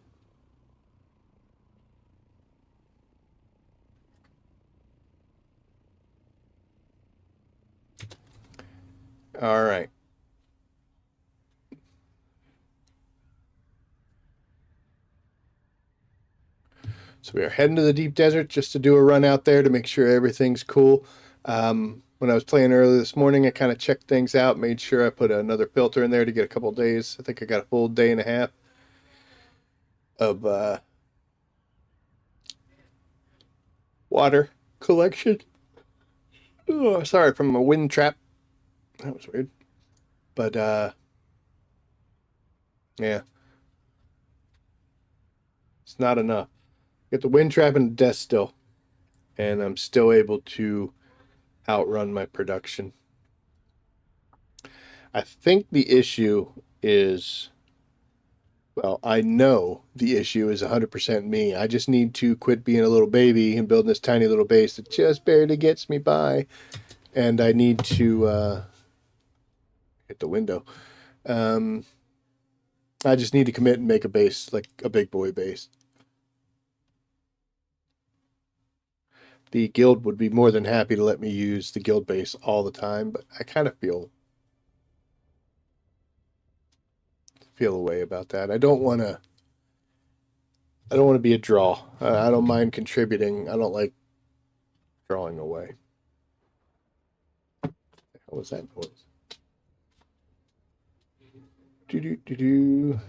All right. So we are heading to the deep desert just to do a run out there to make sure everything's cool. When I was playing early this morning, I kind of checked things out, made sure I put another filter in there to get a couple days. I think I got a full day and a half of water collection. Oh, sorry, from a wind trap. That was weird. But yeah, it's not enough. Get the wind trap and the desk still, and I'm still able to outrun my production. I think the issue is, well, I know the issue is 100% me. I just need to quit being a little baby and building this tiny little base that just barely gets me by. And I need to hit the window. I just need to commit and make a base, like a big boy base. The guild would be more than happy to let me use the guild base all the time, but I kind of feel a way about that. I don't want to be a draw. I don't mind contributing. I don't like drawing away. What was that noise? Do do do do.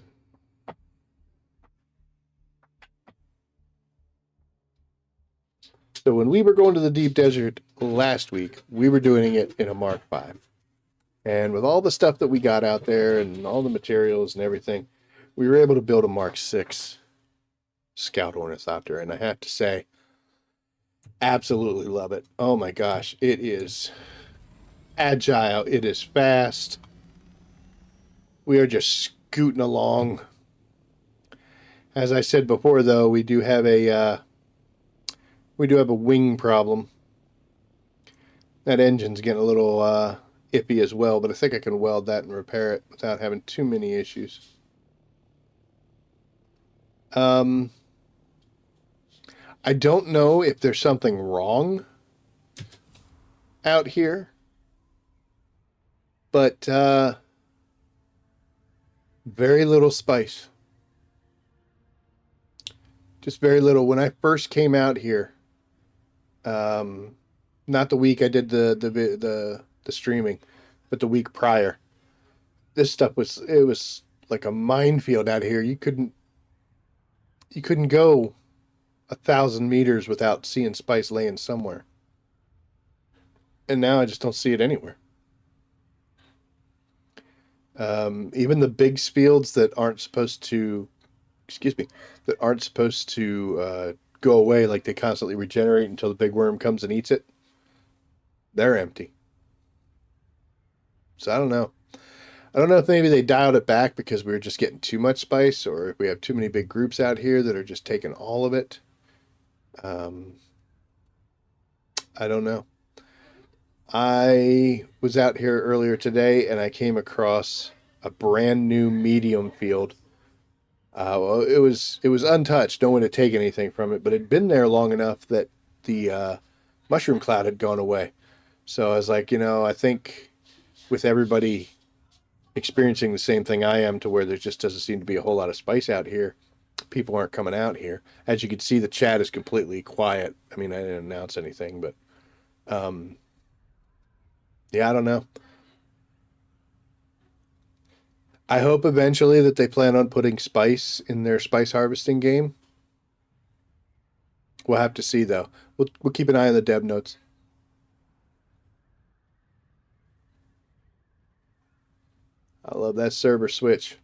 So when we were going to the deep desert last week, we were doing it in a Mark V. And with all the stuff that we got out there and all the materials and everything, we were able to build a Mark VI Scout Ornithopter. And I have to say, absolutely love it. Oh my gosh, it is agile, it is fast. We are just scooting along. As I said before, though, we do have a wing problem. That engine's getting a little iffy as well, but I think I can weld that and repair it without having too many issues. I don't know if there's something wrong out here, but very little spice. Just very little. When I first came out here, not the week I did the streaming, but the week prior, this stuff was like a minefield out here. You couldn't go 1,000 meters without seeing spice laying somewhere. And now I just don't see it anywhere. Even the big fields that aren't supposed to, go away, like they constantly regenerate until the big worm comes and eats it, they're empty. So I don't know. I don't know if maybe they dialed it back because we were just getting too much spice, or if we have too many big groups out here that are just taking all of it. I don't know. I was out here earlier today and I came across a brand new medium field. Well, it was untouched. No one had taken anything from it, but it'd been there long enough that the mushroom cloud had gone away. So I was like, I think with everybody experiencing the same thing I am, to where there just doesn't seem to be a whole lot of spice out here, people aren't coming out here. As you can see, the chat is completely quiet. I mean, I didn't announce anything, but yeah, I don't know. I hope eventually that they plan on putting spice in their spice harvesting game. We'll have to see, though. We'll keep an eye on the dev notes. I love that server switch.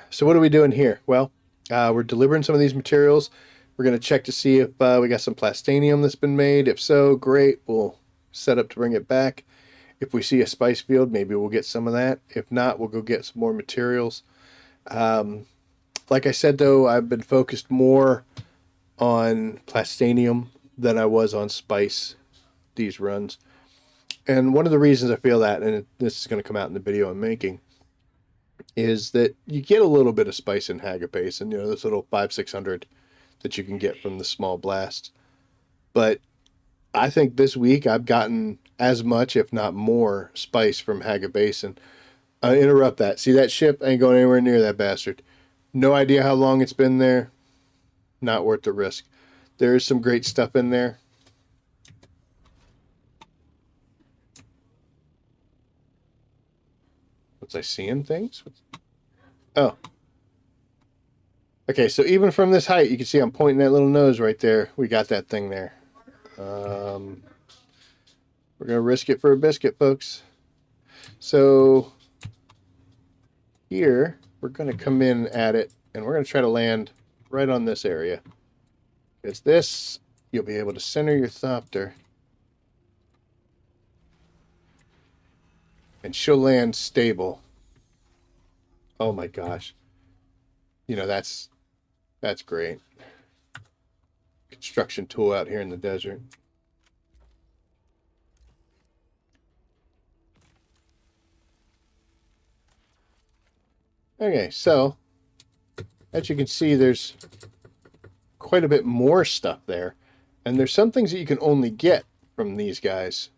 So what are we doing here? Well, we're delivering some of these materials. We're going to check to see if we got some Plastanium that's been made. If so, great. We'll set up to bring it back. If we see a spice field, maybe we'll get some of that. If not, we'll go get some more materials. Like I said, though, I've been focused more on Plastanium than I was on spice these runs. And one of the reasons I feel that, and this is going to come out in the video I'm making, is that you get a little bit of spice in Hagapace, and this little 500-600 that you can get from the small blast. But I think this week I've gotten as much, if not more, spice from Hagapace. And interrupt that. See that ship? I ain't going anywhere near that bastard. No idea how long it's been there. Not worth the risk. There is some great stuff in there. Was I seeing things? Oh. Okay, so even from this height, you can see I'm pointing that little nose right there. We got that thing there. We're going to risk it for a biscuit, folks. So here, we're going to come in at it, and we're going to try to land right on this area. Because this, you'll be able to center your Thopter. And she'll land stable. Oh my gosh. That's great. Construction tool out here in the desert. Okay, so as you can see, there's quite a bit more stuff there. And there's some things that you can only get from these guys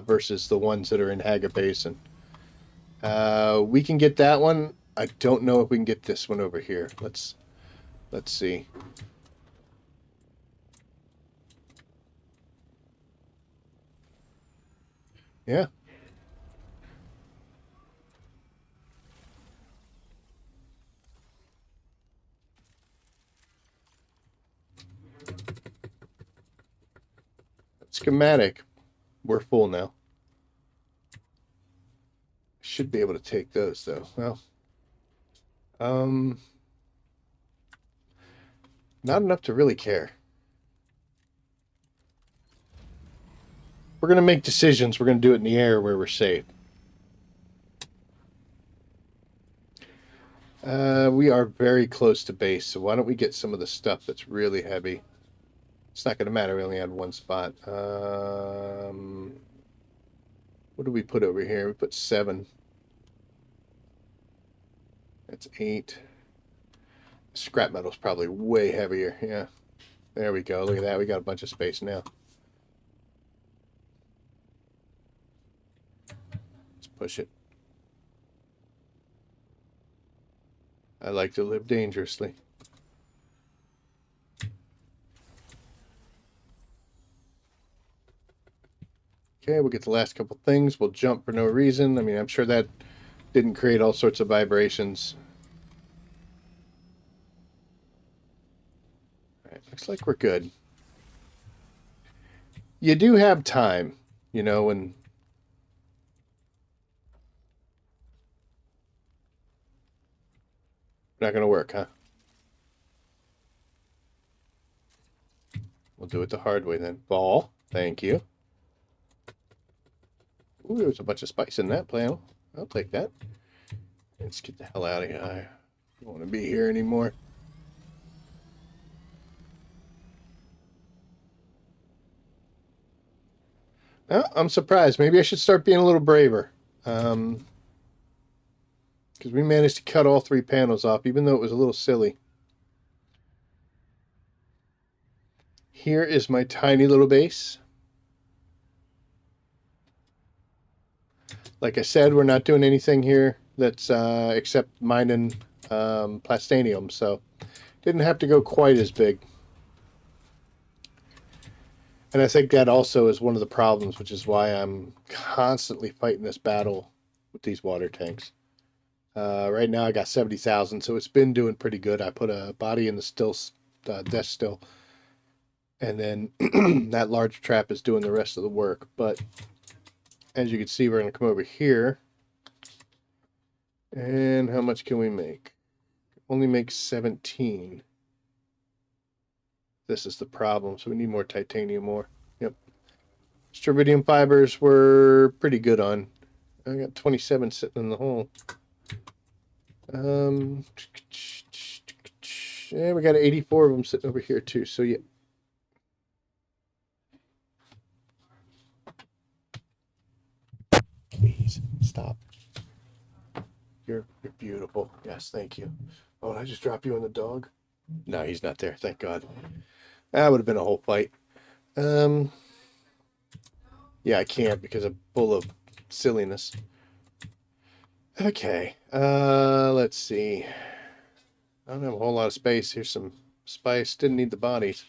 versus the ones that are in Hagapace. And we can get that one. I don't know if we can get this one over here. Let's see. Yeah. Schematic. We're full now. Should be able to take those though. Well, not enough to really care. We're going to make decisions. We're going to do it in the air where we're safe. We are very close to base, so why don't we get some of the stuff that's really heavy? It's not going to matter. We only had one spot. What do we put over here? We put 7. That's 8. Scrap metal's probably way heavier. Yeah. There we go. Look at that. We got a bunch of space now. Let's push it. I like to live dangerously. Okay, we'll get the last couple things. We'll jump for no reason. I mean, I'm sure that didn't create all sorts of vibrations. All right, looks like we're good. You do have time, and not going to work, huh? We'll do it the hard way then. Ball. Thank you. Ooh, there's a bunch of spice in that panel. I'll take that. Let's get the hell out of here. I don't want to be here anymore. Well, I'm surprised. Maybe I should start being a little braver. Because we managed to cut all 3 panels off, even though it was a little silly. Here is my tiny little base. Like I said, we're not doing anything here that's except mining Plastanium, so didn't have to go quite as big. And I think that also is one of the problems, which is why I'm constantly fighting this battle with these water tanks. Right now I got 70,000, so it's been doing pretty good. I put a body in the desk still, and then that large trap is doing the rest of the work. But as you can see, we're going to come over here. And how much can we make? Only make 17. This is the problem, so we need more titanium ore. Yep. Strontium fibers were pretty good on. I got 27 sitting in the hole. Yeah, we got 84 of them sitting over here too. So yeah. Please stop. You're beautiful. Yes, thank you. Oh, did I just drop you on the dog? No, he's not there. Thank God. That would have been a whole fight. Yeah, I can't because I'm full of silliness. Okay. Let's see. I don't have a whole lot of space. Here's some spice. Didn't need the bodies.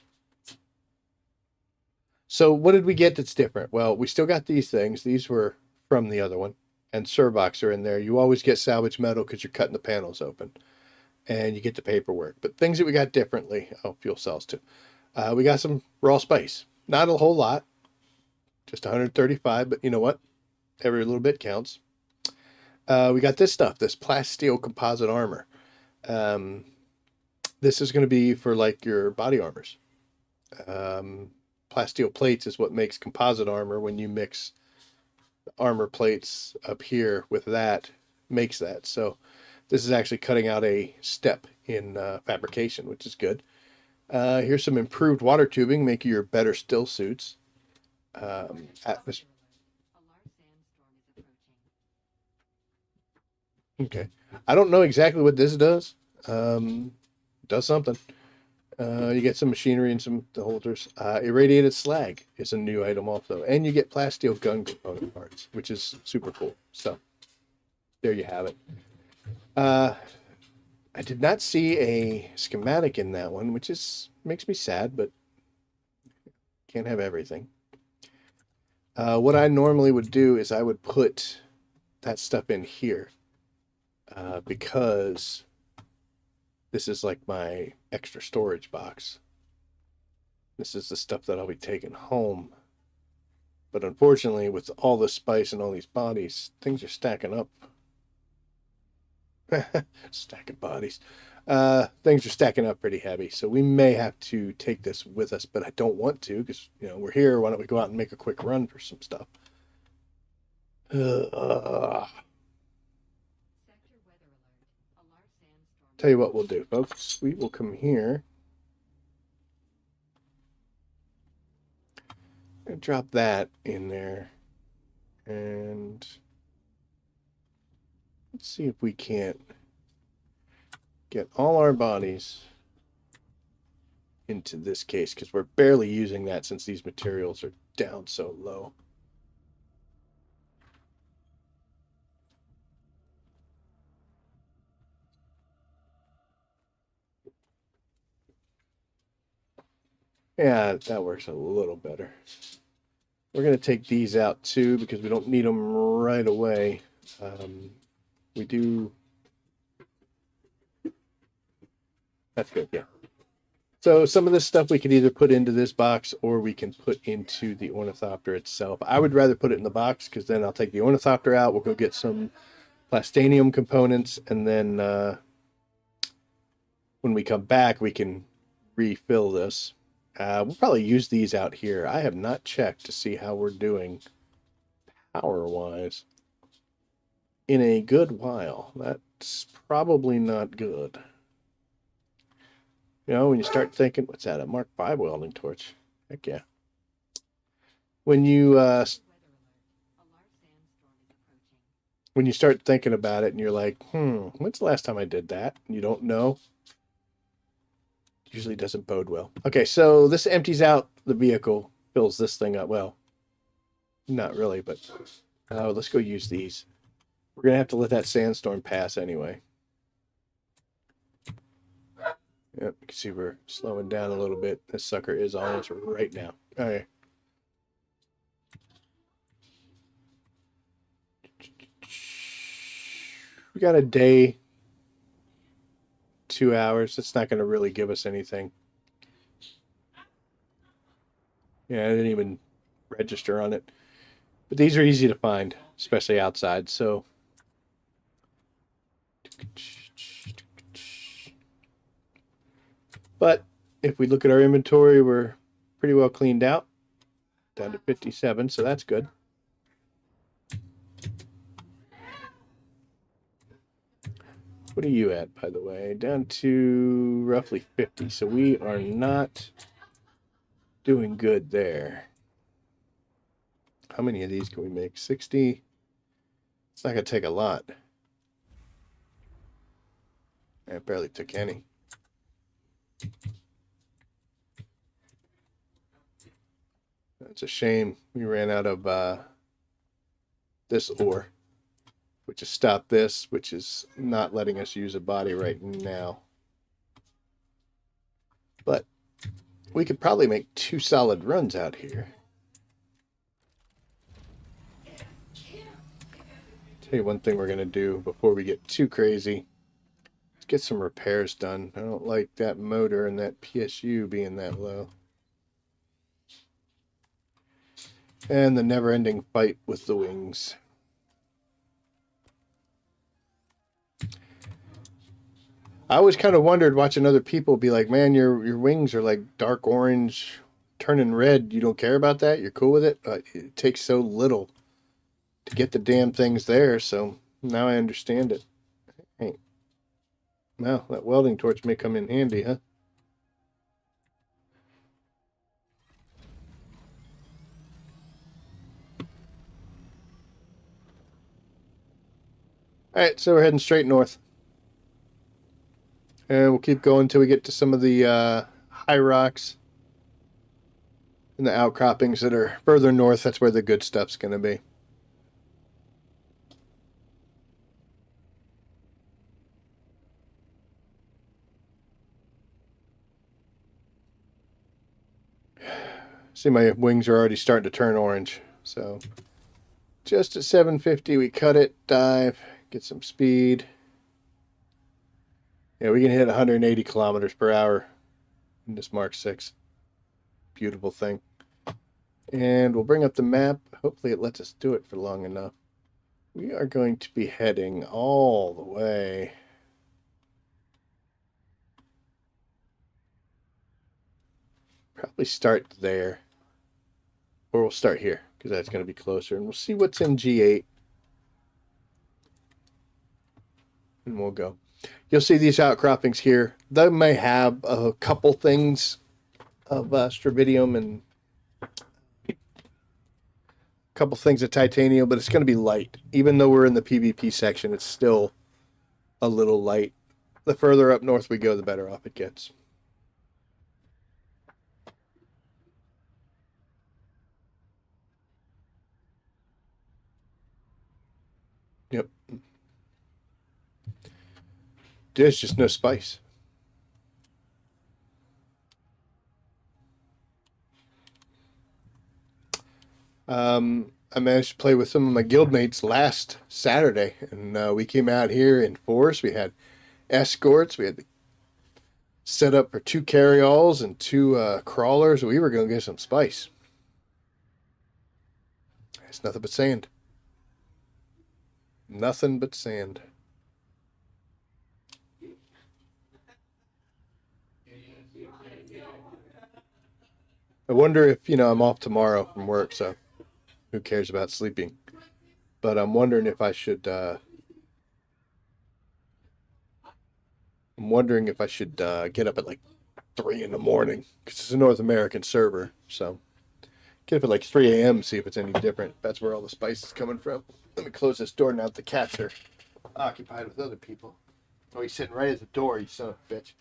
So what did we get that's different? Well, we still got these things. These were from the other one. And Servox are in there. You always get salvage metal because you're cutting the panels open. And you get the paperwork. But things that we got differently. Oh, fuel cells too. We got some raw spice. Not a whole lot. Just 135. But you know what? Every little bit counts. We got this stuff. This Plasteel composite armor. This is going to be for like your body armors. Plasteel plates is what makes composite armor. When you mix armor plates up here with that, makes that. So this is actually cutting out a step in fabrication, which is good. Here's some improved water tubing, make your better still suits. Atmosphere. Okay. I don't know exactly what this does. Does something. You get some machinery and some holders. Irradiated slag is a new item also. And you get Plasteel gun component parts, which is super cool. So there you have it. I did not see a schematic in that one, which makes me sad, but can't have everything. What I normally would do is I would put that stuff in here because this is like my extra storage box. This is the stuff that I'll be taking home. But unfortunately, with all this spice and all these bodies, things are stacking up. Stacking bodies. Things are stacking up pretty heavy. So we may have to take this with us, but I don't want to because, we're here. Why don't we go out and make a quick run for some stuff? Tell you what we'll do, folks. We will come here and drop that in there. And let's see if we can't get all our bodies into this case because we're barely using that since these materials are down so low. Yeah, that works a little better. We're going to take these out too because we don't need them right away. We do. That's good, yeah. So some of this stuff we can either put into this box or we can put into the ornithopter itself. I would rather put it in the box because then I'll take the ornithopter out. We'll go get some Plastanium components, and then when we come back, we can refill this. We'll probably use these out here. I have not checked to see how we're doing power-wise in a good while. That's probably not good. When you start thinking, what's that, a Mark V welding torch? Heck yeah. When you start thinking about it and you're like, when's the last time I did that? And you don't know. Usually doesn't bode well. Okay, so this empties out the vehicle, fills this thing up. Well, not really, but let's go use these. We're going to have to let that sandstorm pass anyway. Yep, you can see we're slowing down a little bit. This sucker is on us right now. Okay. We got a day, 2 hours. That's not going to really give us anything. Yeah, I didn't even register on it. But these are easy to find, especially outside. So but if we look at our inventory, we're pretty well cleaned out, down to 57, so that's good. What are you at, by the way? Down to roughly 50, so we are not doing good there. How many of these can we make? 60. It's not going to take a lot. I barely took any. That's a shame. We ran out of this ore, which has stopped this, which is not letting us use a body right now. But we could probably make 2 solid runs out here. Tell you one thing we're going to do before we get too crazy. Let's get some repairs done. I don't like that motor and that PSU being that low. And the never-ending fight with the wings. I always kind of wondered watching other people be like, man, your wings are like dark orange, turning red. You don't care about that? You're cool with it? It takes so little to get the damn things there, so now I understand it. Hey, well, that welding torch may come in handy, huh? All right, so we're heading straight north. And we'll keep going until we get to some of the high rocks and the outcroppings that are further north. That's where the good stuff's going to be. See, my wings are already starting to turn orange. So just at 750, we cut it, dive, get some speed. Yeah, we can hit 180 kilometers per hour in this Mark 6. Beautiful thing. And we'll bring up the map. Hopefully it lets us do it for long enough. We are going to be heading all the way. Probably start there. Or we'll start here, because that's going to be closer. And we'll see what's in G8. And we'll go. You'll see these outcroppings here. They may have a couple things of strontium and a couple things of titanium, but it's going to be light. Even though we're in the PvP section, it's still a little light. The further up north we go, the better off it gets. Yep. There's just no spice. I managed to play with some of my guildmates last Saturday, and we came out here in force. We had escorts. We had the set up for 2 carryalls and 2 crawlers. We were going to get some spice. It's nothing but sand. Nothing but sand. I wonder if, I'm off tomorrow from work, so who cares about sleeping? But I'm wondering if I should, get up at like 3 in the morning, because it's a North American server, so get up at like 3 a.m. see if it's any different. That's where all the spice is coming from. Let me close this door now. The cats are occupied with other people. Oh, he's sitting right at the door, you son of a bitch.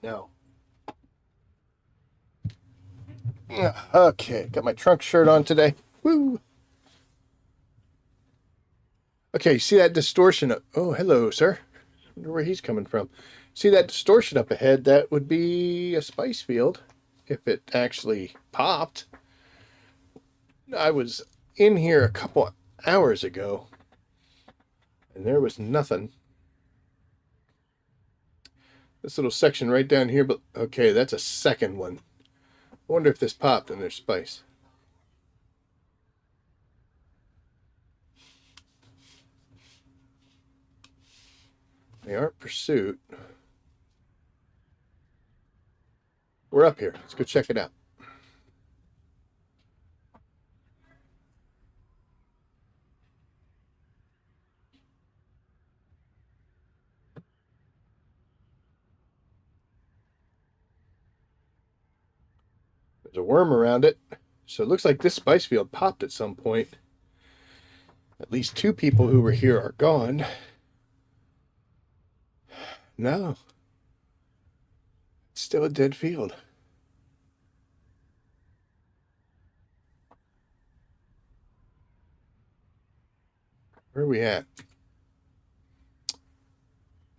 No. Okay, got my trunk shirt on today. Woo! Okay, you see that distortion? Oh, hello, sir. I wonder where he's coming from. See that distortion up ahead? That would be a spice field if it actually popped. I was in here a couple hours ago, and there was nothing. This little section right down here, but okay, that's a second one. I wonder if this popped and there's spice. They aren't pursuit. we're up here. Let's go check it out. There's a worm around it. So it looks like this spice field popped at some point. At least 2 people who were here are gone. No. It's still a dead field. Where are we at?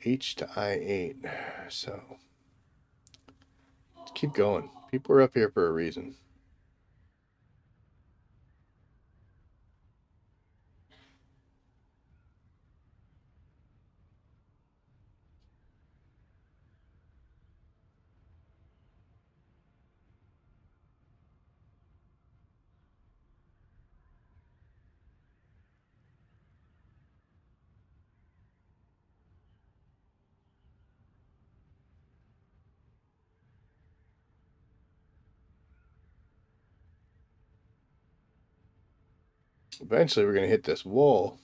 H to I8. So let's keep going. People are up here for a reason. Eventually we're going to hit this wall.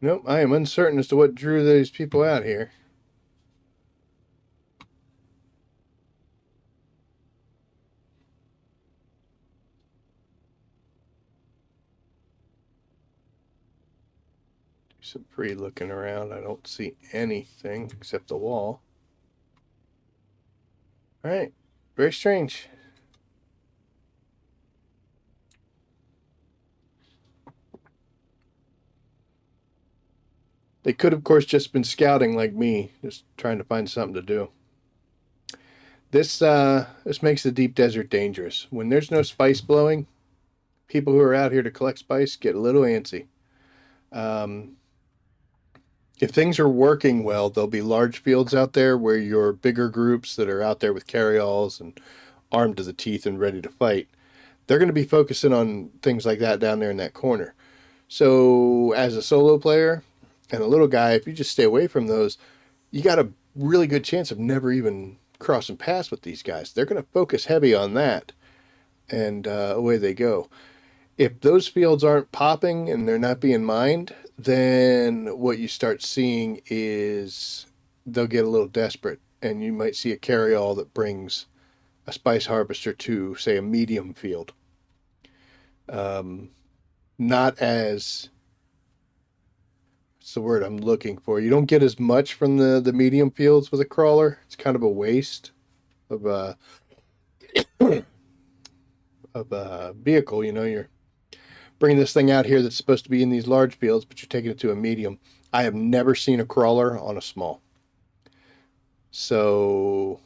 Nope, I am uncertain as to what drew these people out here. Do some pre-looking around. I don't see anything except the wall. All right, very strange. They could, of course, just been scouting like me, just trying to find something to do. This makes the deep desert dangerous. When there's no spice blowing, people who are out here to collect spice get a little antsy. If things are working well, there'll be large fields out there where your bigger groups that are out there with carryalls and armed to the teeth and ready to fight, they're going to be focusing on things like that down there in that corner. So as a solo player and a little guy, if you just stay away from those, you got a really good chance of never even crossing paths with these guys. They're going to focus heavy on that, and away they go. If those fields aren't popping and they're not being mined, then what you start seeing is they'll get a little desperate, and you might see a carryall that brings a spice harvester to, say, a medium field. Not as, what's the word I'm looking for? You don't get as much from the medium fields with a crawler. It's kind of a waste of a vehicle. You know, you're bringing this thing out here that's supposed to be in these large fields, but you're taking it to a medium. I have never seen a crawler on a small. So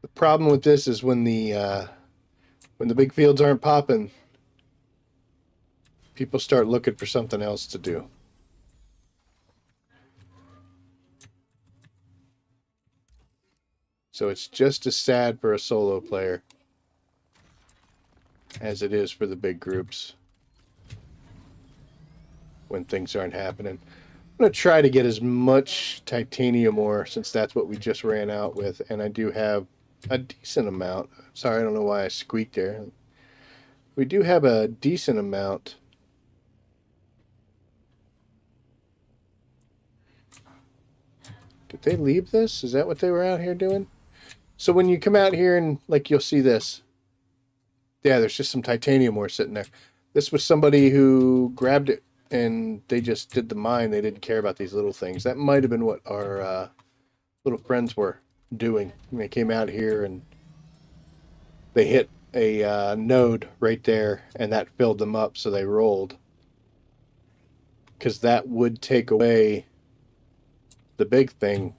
the problem with this is when the big fields aren't popping, people start looking for something else to do. So it's just as sad for a solo player as it is for the big groups when things aren't happening. I'm going to try to get as much titanium ore, since that's what we just ran out with, and I do have a decent amount. Sorry, I don't know why I squeaked there. We do have a decent amount. Did they leave this? Is that what they were out here doing? So when you come out here and, like, you'll see this. Yeah, there's just some titanium ore sitting there. This was somebody who grabbed it and they just did the mine. They didn't care about these little things. That might have been what our little friends were doing. They came out here and they hit a node right there, and that filled them up, so they rolled. Because that would take away the big thing.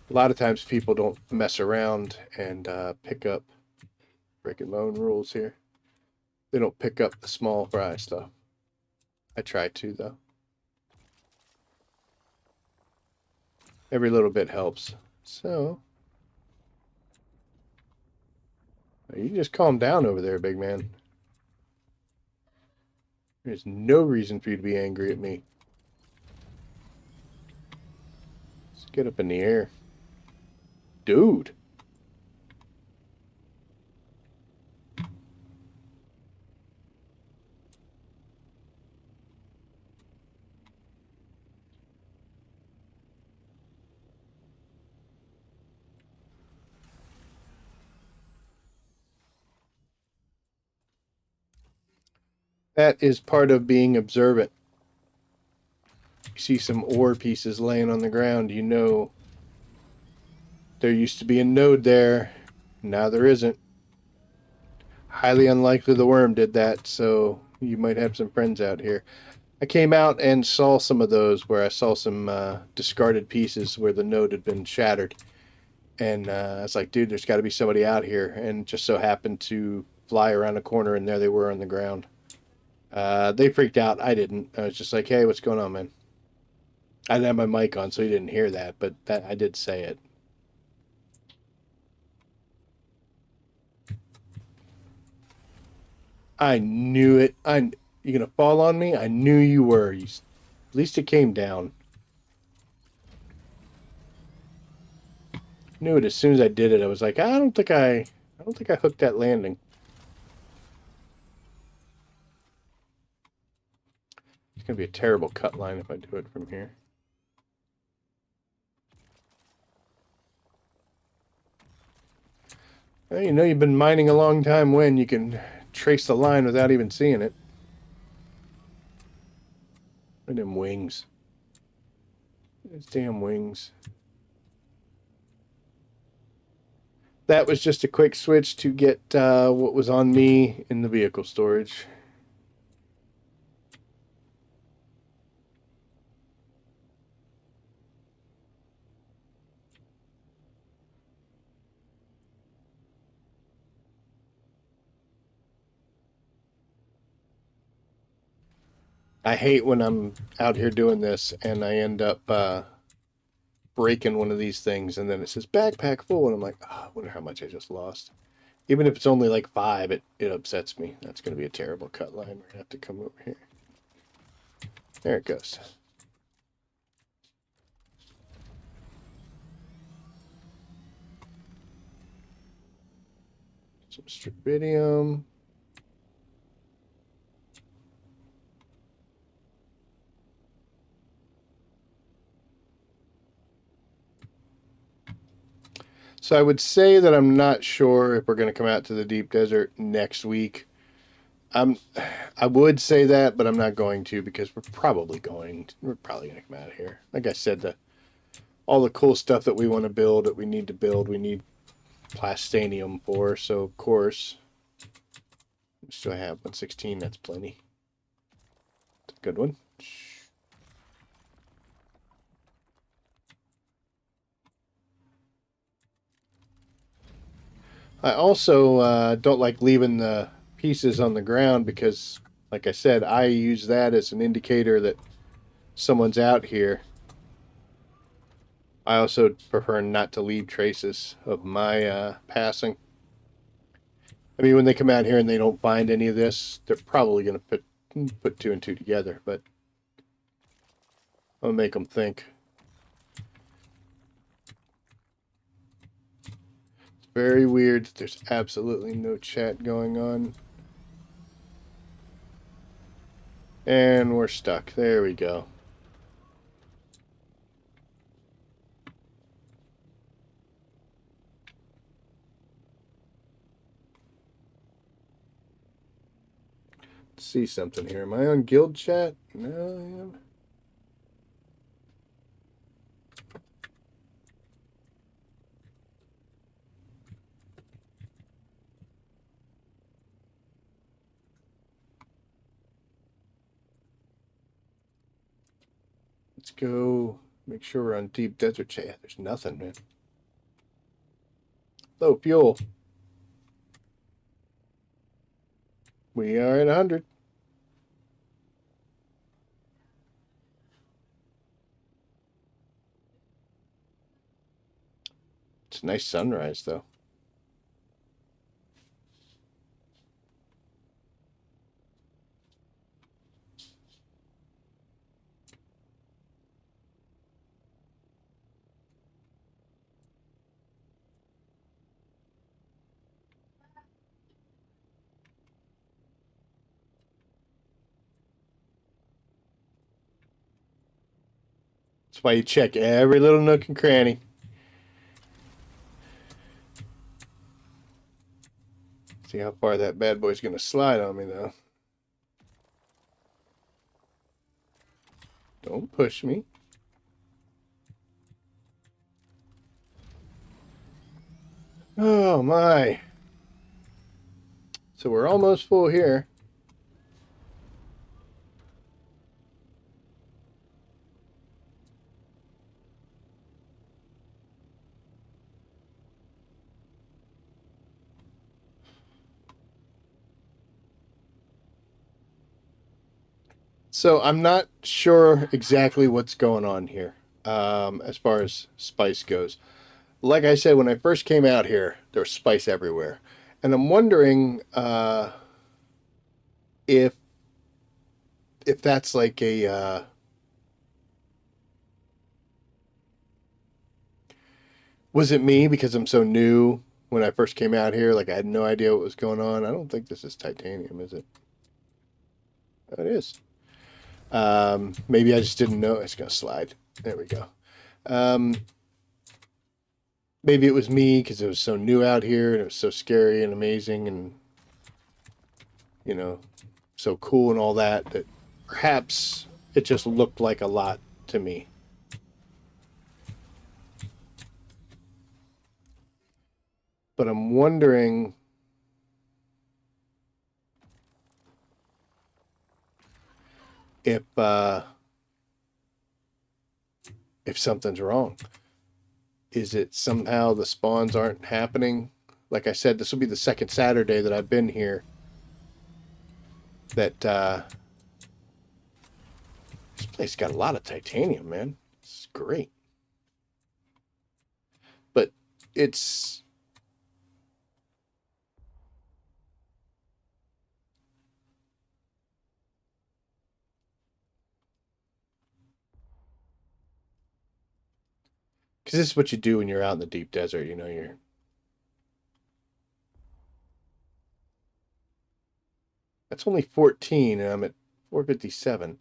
A lot of times people don't mess around and pick up, breaking my own rules here. They don't pick up the small fry stuff. I try to, though. Every little bit helps. So, you just calm down over there, big man. There's no reason for you to be angry at me. Let's get up in the air. Dude. That is part of being observant. You see some ore pieces laying on the ground, you know there used to be a node there. Now there isn't. Highly unlikely the worm did that, so you might have some friends out here. I came out and saw some of those where I saw some discarded pieces where the node had been shattered. And I was like, dude, there's got to be somebody out here. And just so happened to fly around a corner, and there they were on the ground. They freaked out. I didn't. I was just like, hey, what's going on, man? I didn't have my mic on, so you didn't hear that, but that I did say it. I knew it. You gonna fall on me? I knew you were. At least it came down. Knew it as soon as I did it. I was like, I don't think I hooked that landing. It's gonna be a terrible cut line if I do it from here. Well, you know you've been mining a long time when you can trace the line without even seeing it. Look at them wings. Those damn wings. That was just a quick switch to get what was on me in the vehicle storage. I hate when I'm out here doing this and I end up breaking one of these things and then it says backpack full and I'm like, oh, I wonder how much I just lost. Even if it's only like 5, it upsets me. That's going to be a terrible cut line. We're going to have to come over here. There it goes. Some strychnium. So I would say that I'm not sure if we're going to come out to the deep desert next week. I would say that, but I'm not going to because we're probably going to come out of here. Like I said, all the cool stuff that we want to build, that we need to build, we need Plastanium for. So of course, how much do I have? 116. That's plenty. That's a good one. I also don't like leaving the pieces on the ground because, like I said, I use that as an indicator that someone's out here. I also prefer not to leave traces of my passing. I mean, when they come out here and they don't find any of this, they're probably going to put 2 and 2 together, but I'll make them think. It's very weird that there's absolutely no chat going on. And we're stuck. There we go. Let's see something here. Am I on guild chat? No, I am. Let's go make sure we're on deep desert chat. Yeah, there's nothing, man. Low fuel. We are at 100. It's a nice sunrise, though. That's why you check every little nook and cranny. See how far that bad boy's going to slide on me, though. Don't push me. Oh, my. So we're almost full here. So I'm not sure exactly what's going on here as far as spice goes. Like I said, when I first came out here, there was spice everywhere. And I'm wondering if that's like a was it me because I'm so new when I first came out here? Like I had no idea what was going on. I don't think this is titanium, is it? Oh, it is. Maybe I just didn't know. It's gonna slide. There we go. Maybe it was me because it was so new out here and it was so scary and amazing and you know so cool and all that that perhaps it just looked like a lot to me. But I'm wondering if something's wrong. Is it somehow the spawns aren't happening? Like I said, this will be the second Saturday that I've been here. That this place got a lot of titanium, man. It's great. But it's because this is what you do when you're out in the deep desert. You know, you're that's only 14, and I'm at 457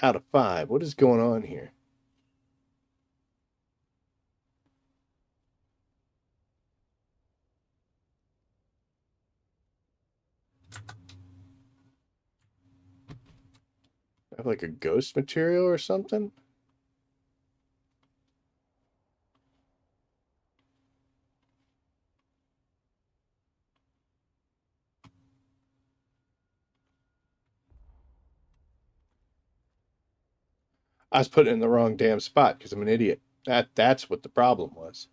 out of 5. What is going on here? I have like a ghost material or something? I was putting it in the wrong damn spot because I'm an idiot. That's what the problem was.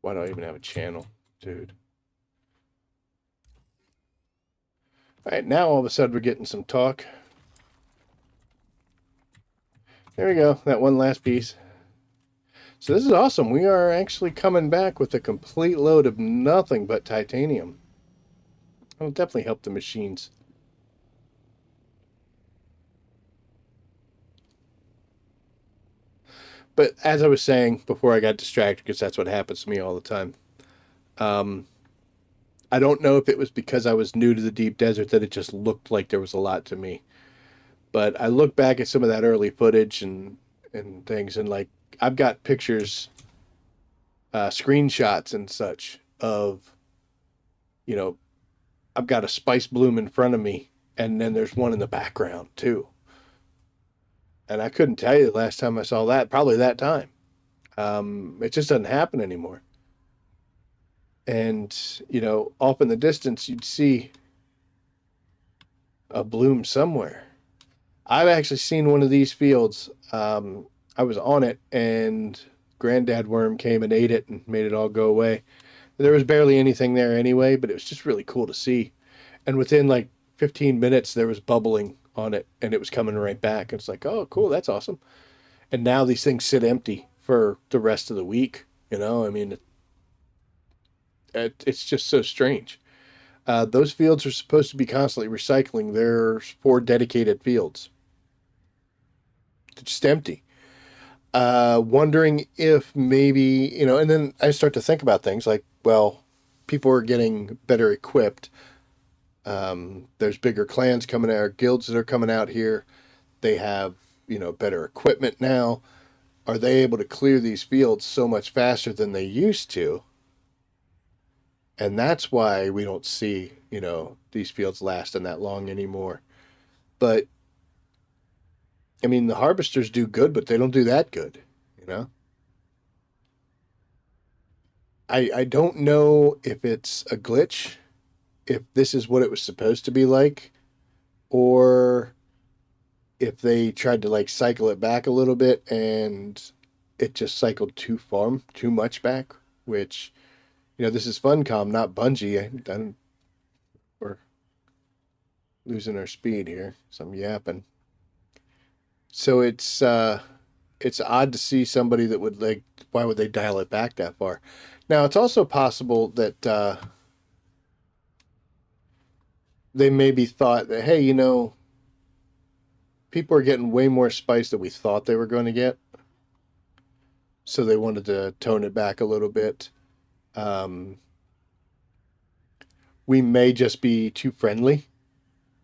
Why do I even have a channel? Dude. Alright, now all of a sudden we're getting some talk. There we go. That one last piece. So this is awesome. We are actually coming back with a complete load of nothing but titanium. That'll definitely help the machines. But as I was saying before I got distracted, because that's what happens to me all the time, I don't know if it was because I was new to the deep desert that it just looked like there was a lot to me. But I look back at some of that early footage and things, and like I've got pictures, screenshots and such of, you know, I've got a spice bloom in front of me, and then there's one in the background too. And I couldn't tell you the last time I saw that. Probably that time. It just doesn't happen anymore. And off in the distance, you'd see a bloom somewhere. I've actually seen one of these fields. I was on it, and Granddad Worm came and ate it and made it all go away. There was barely anything there anyway, but it was just really cool to see. And within like 15 minutes, there was bubbling on it, and it was coming right back. It's like, oh, cool, that's awesome. And now these things sit empty for the rest of the week. I mean, it's just so strange. Those fields are supposed to be constantly recycling. There's 4 dedicated fields. It's just empty. Wondering if maybe, and then I start to think about things like, well, people are getting better equipped. There's bigger clans coming out, guilds that are coming out here. They have, better equipment now. Are they able to clear these fields so much faster than they used to? And that's why we don't see, these fields lasting that long anymore. But I mean, the harvesters do good, but they don't do that good, you know? I don't know if it's a glitch, if this is what it was supposed to be like, or if they tried to like cycle it back a little bit and it just cycled too much back, which, this is Funcom, not Bungie. We're losing our speed here, so I'm yapping. So it's odd to see somebody that would like, why would they dial it back that far? Now, it's also possible that they maybe thought that, hey, people are getting way more spice than we thought they were going to get. So they wanted to tone it back a little bit. We may just be too friendly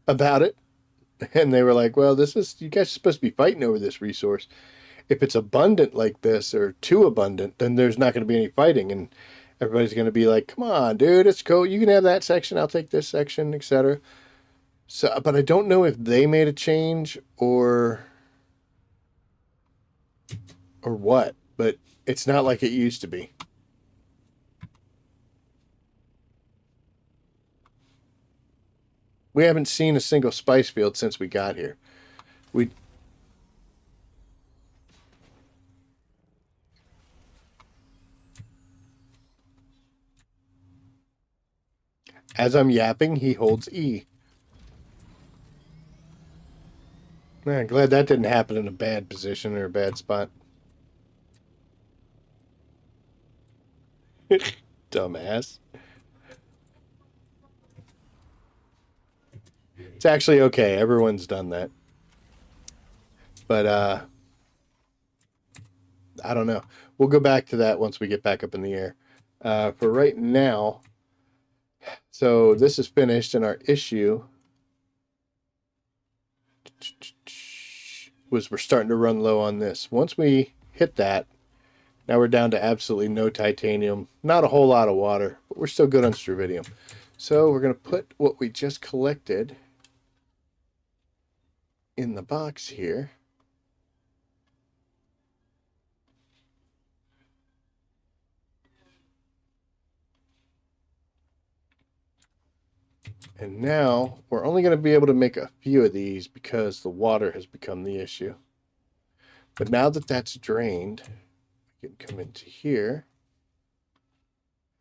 about it. And they were like, well, you guys are supposed to be fighting over this resource. If it's abundant like this or too abundant, then there's not going to be any fighting. And everybody's going to be like, come on, dude, it's cool. You can have that section. I'll take this section, etc. So, but I don't know if they made a change or what, but it's not like it used to be. We haven't seen a single spice field since we got here. As I'm yapping, he holds E. Man, glad that didn't happen in a bad position or a bad spot. Dumbass. It's actually okay. Everyone's done that. But I don't know. We'll go back to that once we get back up in the air. For right now, so this is finished, and our issue was we're starting to run low on this. Once we hit that, now we're down to absolutely no titanium, not a whole lot of water, but we're still good on struvidium. So we're going to put what we just collected in the box here. And now we're only going to be able to make a few of these because the water has become the issue. But now that that's drained, we can come into here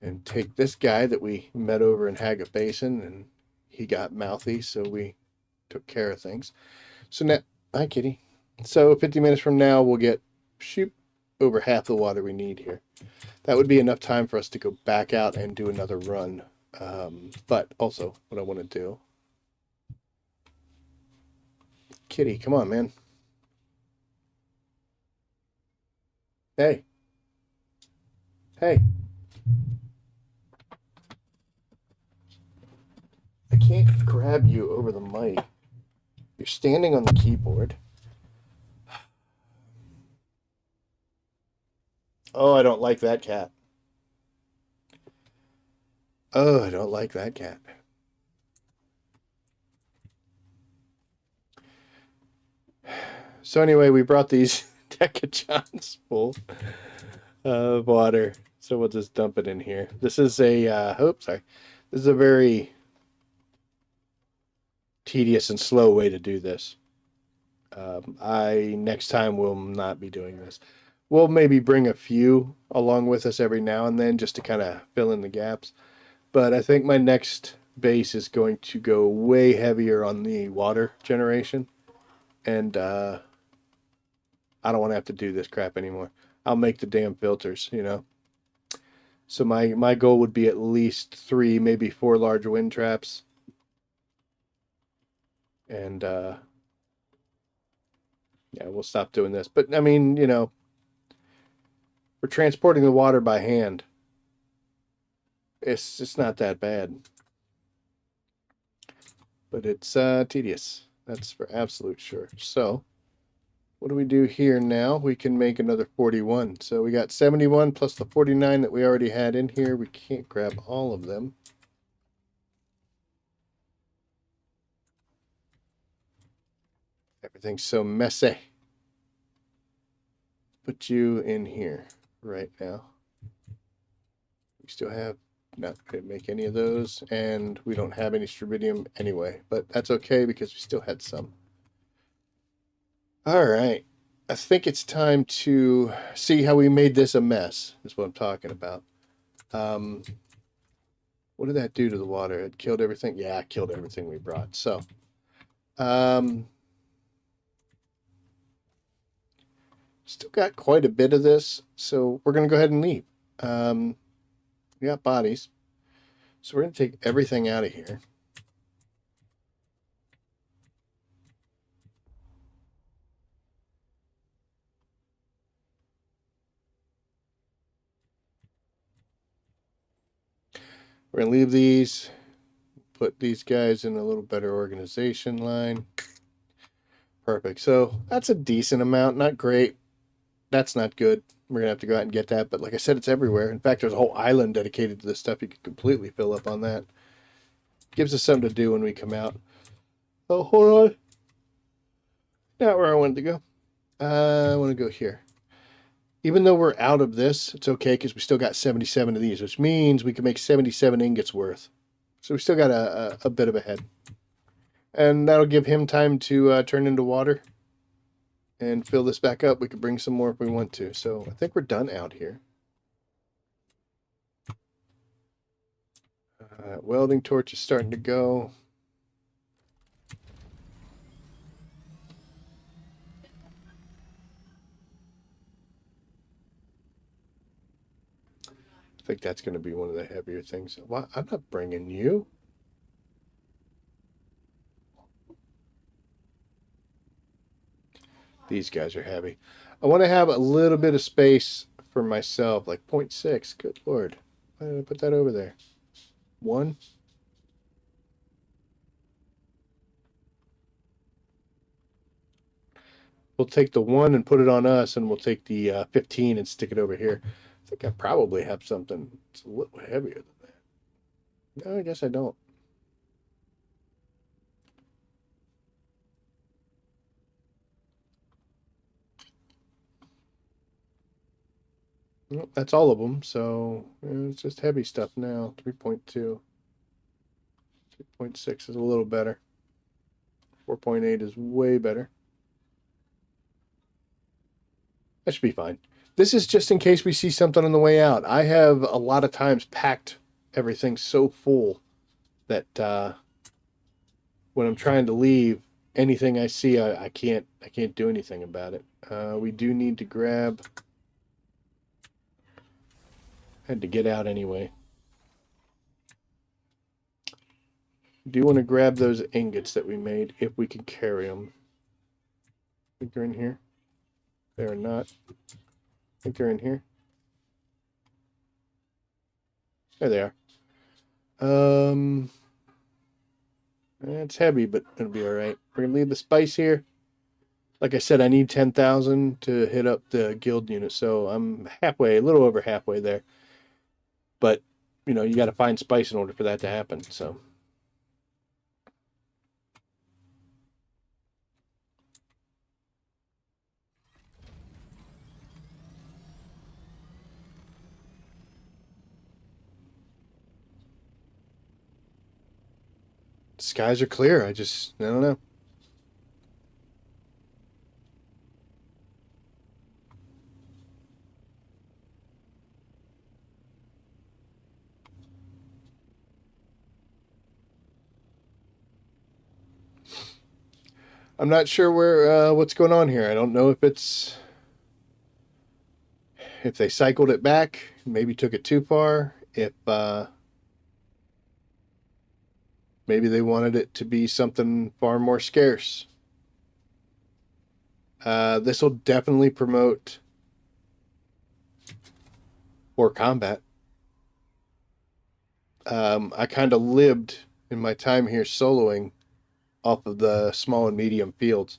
and take this guy that we met over in Haggett Basin, and he got mouthy, so we took care of things. So now, hi kitty. So 50 minutes from now, we'll get over half the water we need here. That would be enough time for us to go back out and do another run. But also, what I want to do, kitty, come on, man. Hey. Hey. I can't grab you over the mic. You're standing on the keyboard. Oh, I don't like that cat. Oh, I don't like that cat. So anyway, we brought these decachons full of water. So we'll just dump it in here. This is a, sorry. This is a very tedious and slow way to do this. Next time will not be doing this. We'll maybe bring a few along with us every now and then just to kind of fill in the gaps. But I think my next base is going to go way heavier on the water generation, and I don't want to have to do this crap anymore. I'll make the damn filters, you know. So my goal would be at least 3, maybe 4 large wind traps, and yeah, we'll stop doing this. But I mean, you know, we're transporting the water by hand. It's not that bad, but it's tedious. That's for absolute sure. So what do we do here now? We can make another 41. So we got 71 plus the 49 that we already had in here. We can't grab all of them. Everything's so messy. Put you in here right now. We still have not going to make any of those, and we don't have any strontium anyway, but that's okay because we still had some. All right. I think it's time to see how we made this a mess, is what I'm talking about. What did that do to the water? It killed everything? Yeah, it killed everything we brought. So, still got quite a bit of this, so we're going to go ahead and leave. We got bodies. So we're going to take everything out of here. We're going to leave these, put these guys in a little better organization line. Perfect. So that's a decent amount. Not great. That's not good. We're going to have to go out and get that. But like I said, it's everywhere. In fact, there's a whole island dedicated to this stuff. You could completely fill up on that. Gives us something to do when we come out. Oh, hold on. Not where I wanted to go. I want to go here. Even though we're out of this, it's okay because we still got 77 of these, which means we can make 77 ingots worth. So we still got a bit of a head. And that'll give him time to turn into water and fill this back up. We could bring some more if we want to. So I think we're done out here. Welding torch is starting to go. I think that's going to be one of the heavier things. Well, I'm not bringing you. These guys are heavy. I want to have a little bit of space for myself, like 0.6. Good Lord. Why did I put that over there? 1. We'll take the 1 and put it on us, and we'll take the 15 and stick it over here. I think I probably have something that's a little heavier than that. No, I guess I don't. Well, that's all of them, so it's just heavy stuff now. 3.2. 3.6 is a little better. 4.8 is way better. That should be fine. This is just in case we see something on the way out. I have a lot of times packed everything so full that when I'm trying to leave, anything I see, I can't do anything about it. We do need to grab. Had to get out anyway. Do want to grab those ingots that we made if we can carry them. I think they're in here. They're not. I think they're in here. There they are. It's heavy, but it'll be all right. We're gonna leave the spice here. Like I said, I need 10,000 to hit up the guild unit, so I'm halfway, a little over halfway there. But you know, you got to find spice in order for that to happen. So. Skies are clear. I don't know. I'm not sure what's going on here. I don't know if they cycled it back, maybe took it too far, if maybe they wanted it to be something far more scarce. This will definitely promote more combat. I kind of lived in my time here soloing off of the small and medium fields,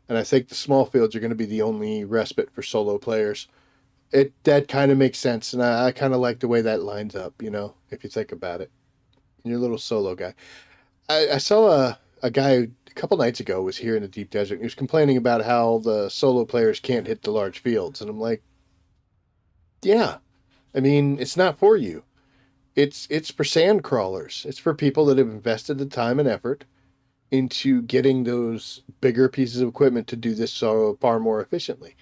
and I think the small fields are going to be the only respite for solo players. It that kind of makes sense, and I kind of like the way that lines up. If you think about it, you're a little solo guy. I saw a guy a couple nights ago was here in the deep desert. He was complaining about how the solo players can't hit the large fields, and I'm like, yeah, I mean, it's not for you. It's for sand crawlers. It's for people that have invested the time and effort into getting those bigger pieces of equipment to do this so far more efficiently.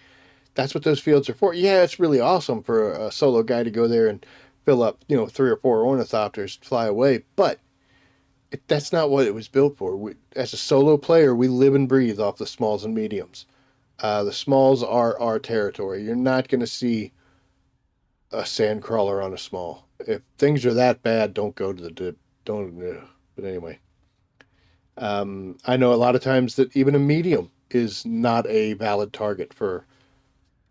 That's what those fields are for. Yeah, it's really awesome for a solo guy to go there and fill up, 3 or 4 ornithopters, fly away. But that's not what it was built for. As a solo player, we live and breathe off the smalls and mediums. The smalls are our territory. You're not going to see a sand crawler on a small. If things are that bad, don't go to the dip. Don't. But anyway, I know a lot of times that even a medium is not a valid target for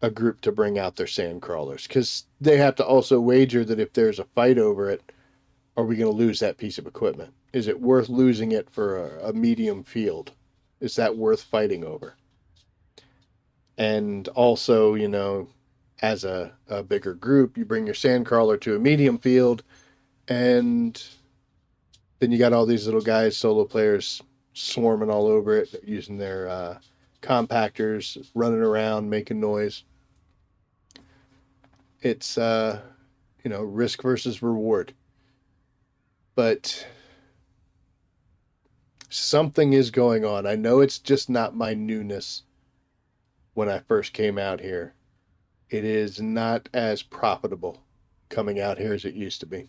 a group to bring out their sand crawlers because they have to also wager that if there's a fight over it, are we going to lose that piece of equipment? Is it worth losing it for a medium field? Is that worth fighting over? And also, as a bigger group, you bring your sandcrawler to a medium field, and then you got all these little guys, solo players, swarming all over it, using their compactors, running around, making noise. It's, risk versus reward. But something is going on. I know it's just not my newness when I first came out here. It is not as profitable coming out here as it used to be.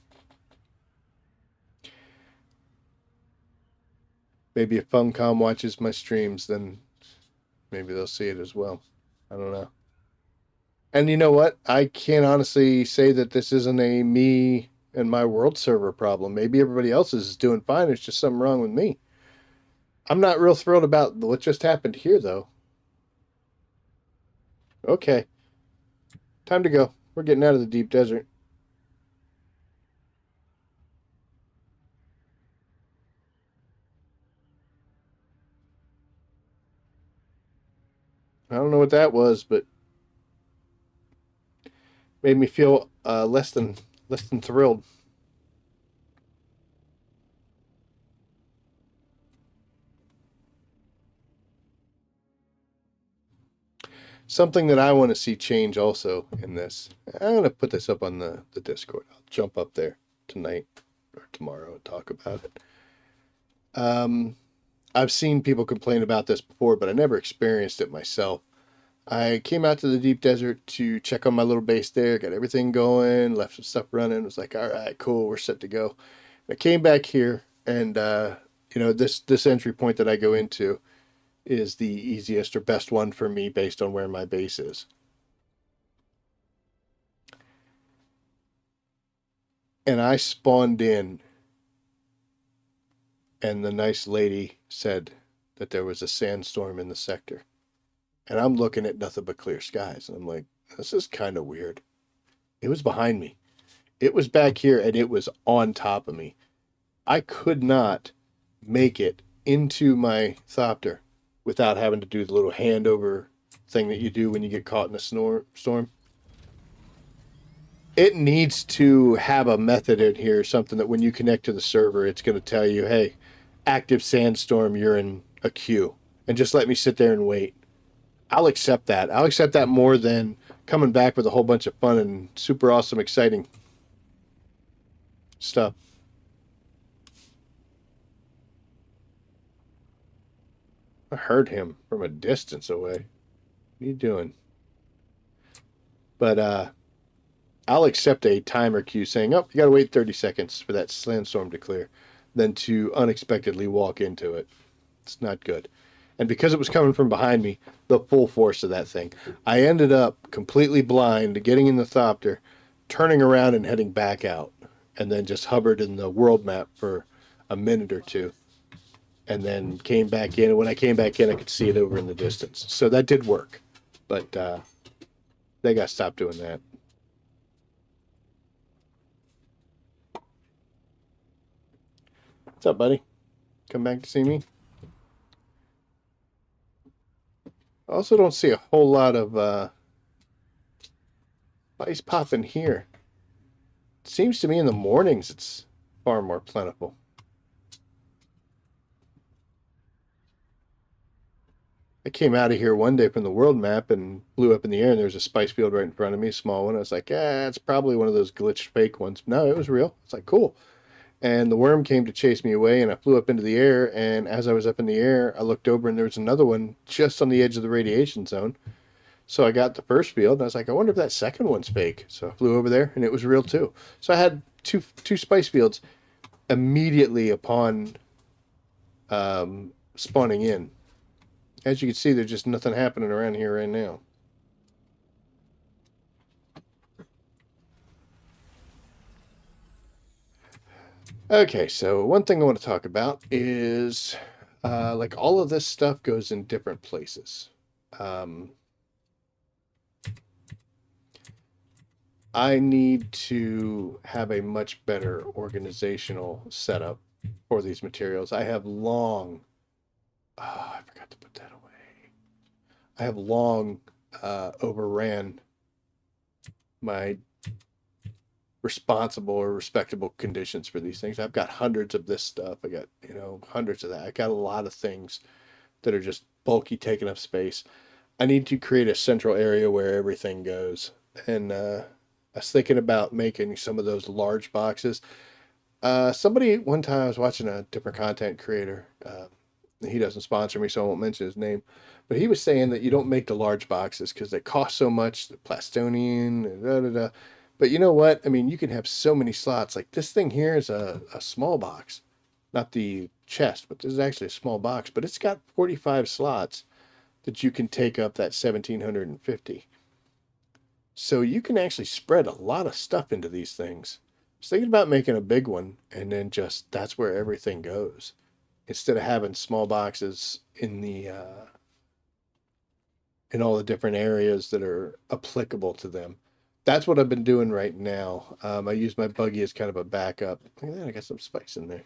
Maybe if Funcom watches my streams, then maybe they'll see it as well. I don't know. And you know what? I can't honestly say that this isn't a me and my world server problem. Maybe everybody else is doing fine. There's just something wrong with me. I'm not real thrilled about what just happened here, though. Okay. Time to go. We're getting out of the deep desert. I don't know what that was, but made me feel less than thrilled. Something that I want to see change also in this. I'm going to put this up on the Discord. I'll jump up there tonight or tomorrow and talk about it. I've seen people complain about this before, but I never experienced it myself. I came out to the deep desert to check on my little base there, got everything going, left some stuff running, was like, all right, cool, we're set to go. I came back here, and this entry point that I go into is the easiest or best one for me based on where my base is. And I spawned in, and the nice lady said that there was a sandstorm in the sector. And I'm looking at nothing but clear skies. And I'm like, this is kind of weird. It was behind me. It was back here, and it was on top of me. I could not make it into my Thopter without having to do the little handover thing that you do when you get caught in a storm. It needs to have a method in here, something that when you connect to the server, it's going to tell you, hey, active sandstorm, you're in a queue. And just let me sit there and wait. I'll accept that. I'll accept that more than coming back with a whole bunch of fun and super awesome, exciting stuff. I heard him from a distance away. What are you doing? But I'll accept a timer queue saying, oh, you got to wait 30 seconds for that sandstorm to clear, than to unexpectedly walk into it. It's not good. And because it was coming from behind me, the full force of that thing, I ended up completely blind, getting in the thopter, turning around and heading back out, and then just hovered in the world map for a minute or two, and then came back in. And when I came back in, I could see it over in the distance. So that did work, but they got to stop doing that. What's up, buddy? Come back to see me? I also don't see a whole lot of ice popping here. It seems to me in the mornings it's far more plentiful. I came out of here one day from the world map and blew up in the air, and there was a spice field right in front of me, a small one. I was like, it's probably one of those glitched fake ones. No, it was real. It's like, cool. And the worm came to chase me away, and I flew up into the air, and as I was up in the air, I looked over, and there was another one just on the edge of the radiation zone. So I got the first field, and I was like, I wonder if that second one's fake. So I flew over there, and it was real too. So I had two spice fields immediately upon spawning in. As you can see, there's just nothing happening around here right now. Okay, so one thing I want to talk about is like all of this stuff goes in different places. I need to have a much better organizational setup for these materials. I have long, I forgot to put that away. I have long overran my responsible or respectable conditions for these things. I've got hundreds of this stuff. I got, hundreds of that. I got a lot of things that are just bulky, taking up space. I need to create a central area where everything goes. And I was thinking about making some of those large boxes. Somebody, one time I was watching a different content creator. He doesn't sponsor me, so I won't mention his name. But he was saying that you don't make the large boxes because they cost so much, the Plastanium, da da da. But you know what? I mean, you can have so many slots. Like this thing here is a small box, not the chest, but this is actually a small box. But it's got 45 slots that you can take up that 1750. So you can actually spread a lot of stuff into these things. I was thinking about making a big one and then just that's where everything goes. Instead of having small boxes in the in all the different areas that are applicable to them. That's what I've been doing right now. I use my buggy as kind of a backup. Look at that, I got some spice in there.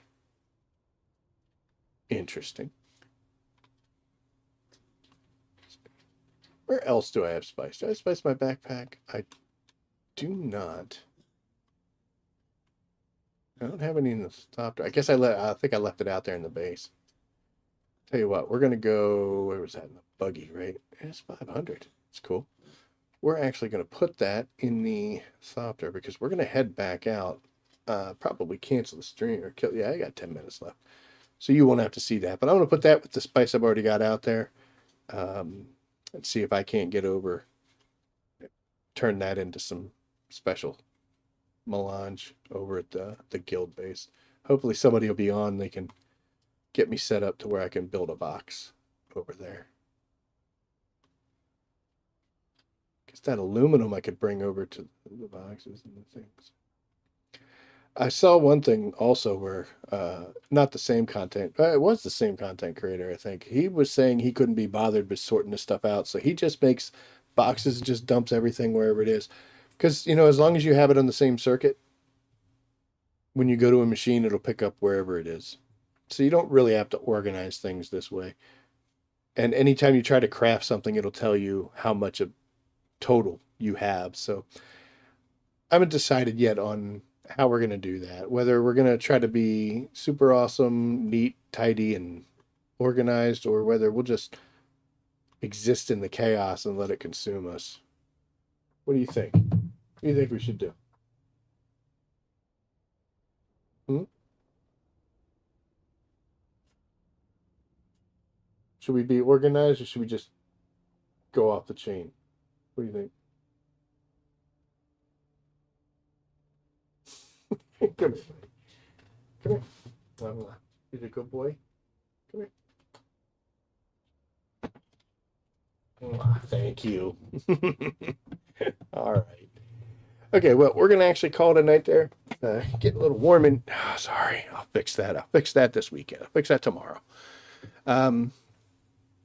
Interesting. Where else do I have spice? Do I have spice in my backpack? I do not. I don't have any in the top. I guess I think I left it out there in the base. Tell you what, we're gonna go. Where was that in the buggy? Right? It's 500. It's cool. We're actually gonna put that in the thopter because we're gonna head back out. Probably cancel the stream or kill. Yeah, I got 10 minutes left, so you won't have to see that. But I'm gonna put that with the spice I've already got out there. Let's see if I can't get over. Turn that into some special melange over at the guild base. Hopefully somebody will be on. They can get me set up to where I can build a box over there. Because that aluminum I could bring over to the boxes and the things. I saw one thing also where, not the same content, it was the same content creator, I think. He was saying he couldn't be bothered with sorting this stuff out. So he just makes boxes and just dumps everything wherever it is. Because, as long as you have it on the same circuit, when you go to a machine, it'll pick up wherever it is. So you don't really have to organize things this way. And anytime you try to craft something, it'll tell you how much of total you have. So I haven't decided yet on how we're going to do that. Whether we're going to try to be super awesome, neat, tidy, and organized, or whether we'll just exist in the chaos and let it consume us. What do you think? What do you think we should do? Hmm? Should we be organized or should we just go off the chain? What do you think? Come here. Come here. He's a good boy. Come here. Thank you. All right. Okay, well, we're gonna actually call it a night there. Getting a little warm and sorry, I'll fix that. I'll fix that this weekend. I'll fix that tomorrow. Um,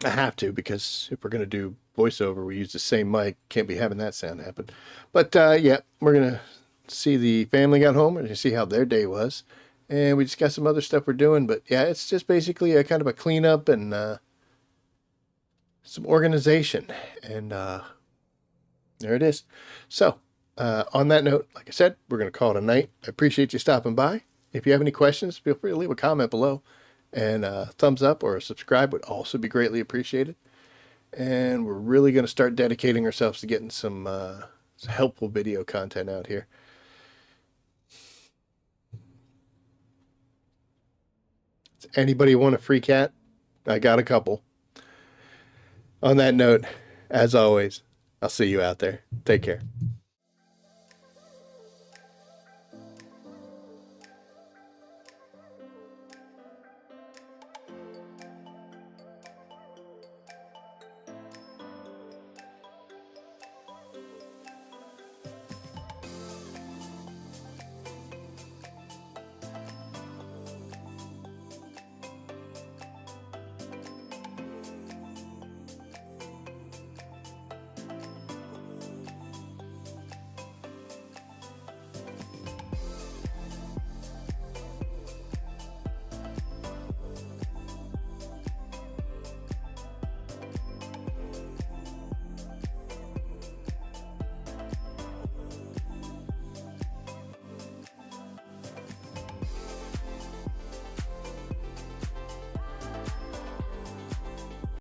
I have to because if we're gonna do voiceover, we use the same mic. Can't be having that sound happen. But yeah, we're gonna see the family got home and see how their day was, and we just got some other stuff we're doing. But yeah, it's just basically a kind of a cleanup and some organization, and there it is. So, on that note, like I said, we're going to call it a night. I appreciate you stopping by. If you have any questions, feel free to leave a comment below. And a thumbs up or a subscribe would also be greatly appreciated. And we're really going to start dedicating ourselves to getting some helpful video content out here. Does anybody want a free cat? I got a couple. On that note, as always, I'll see you out there. Take care.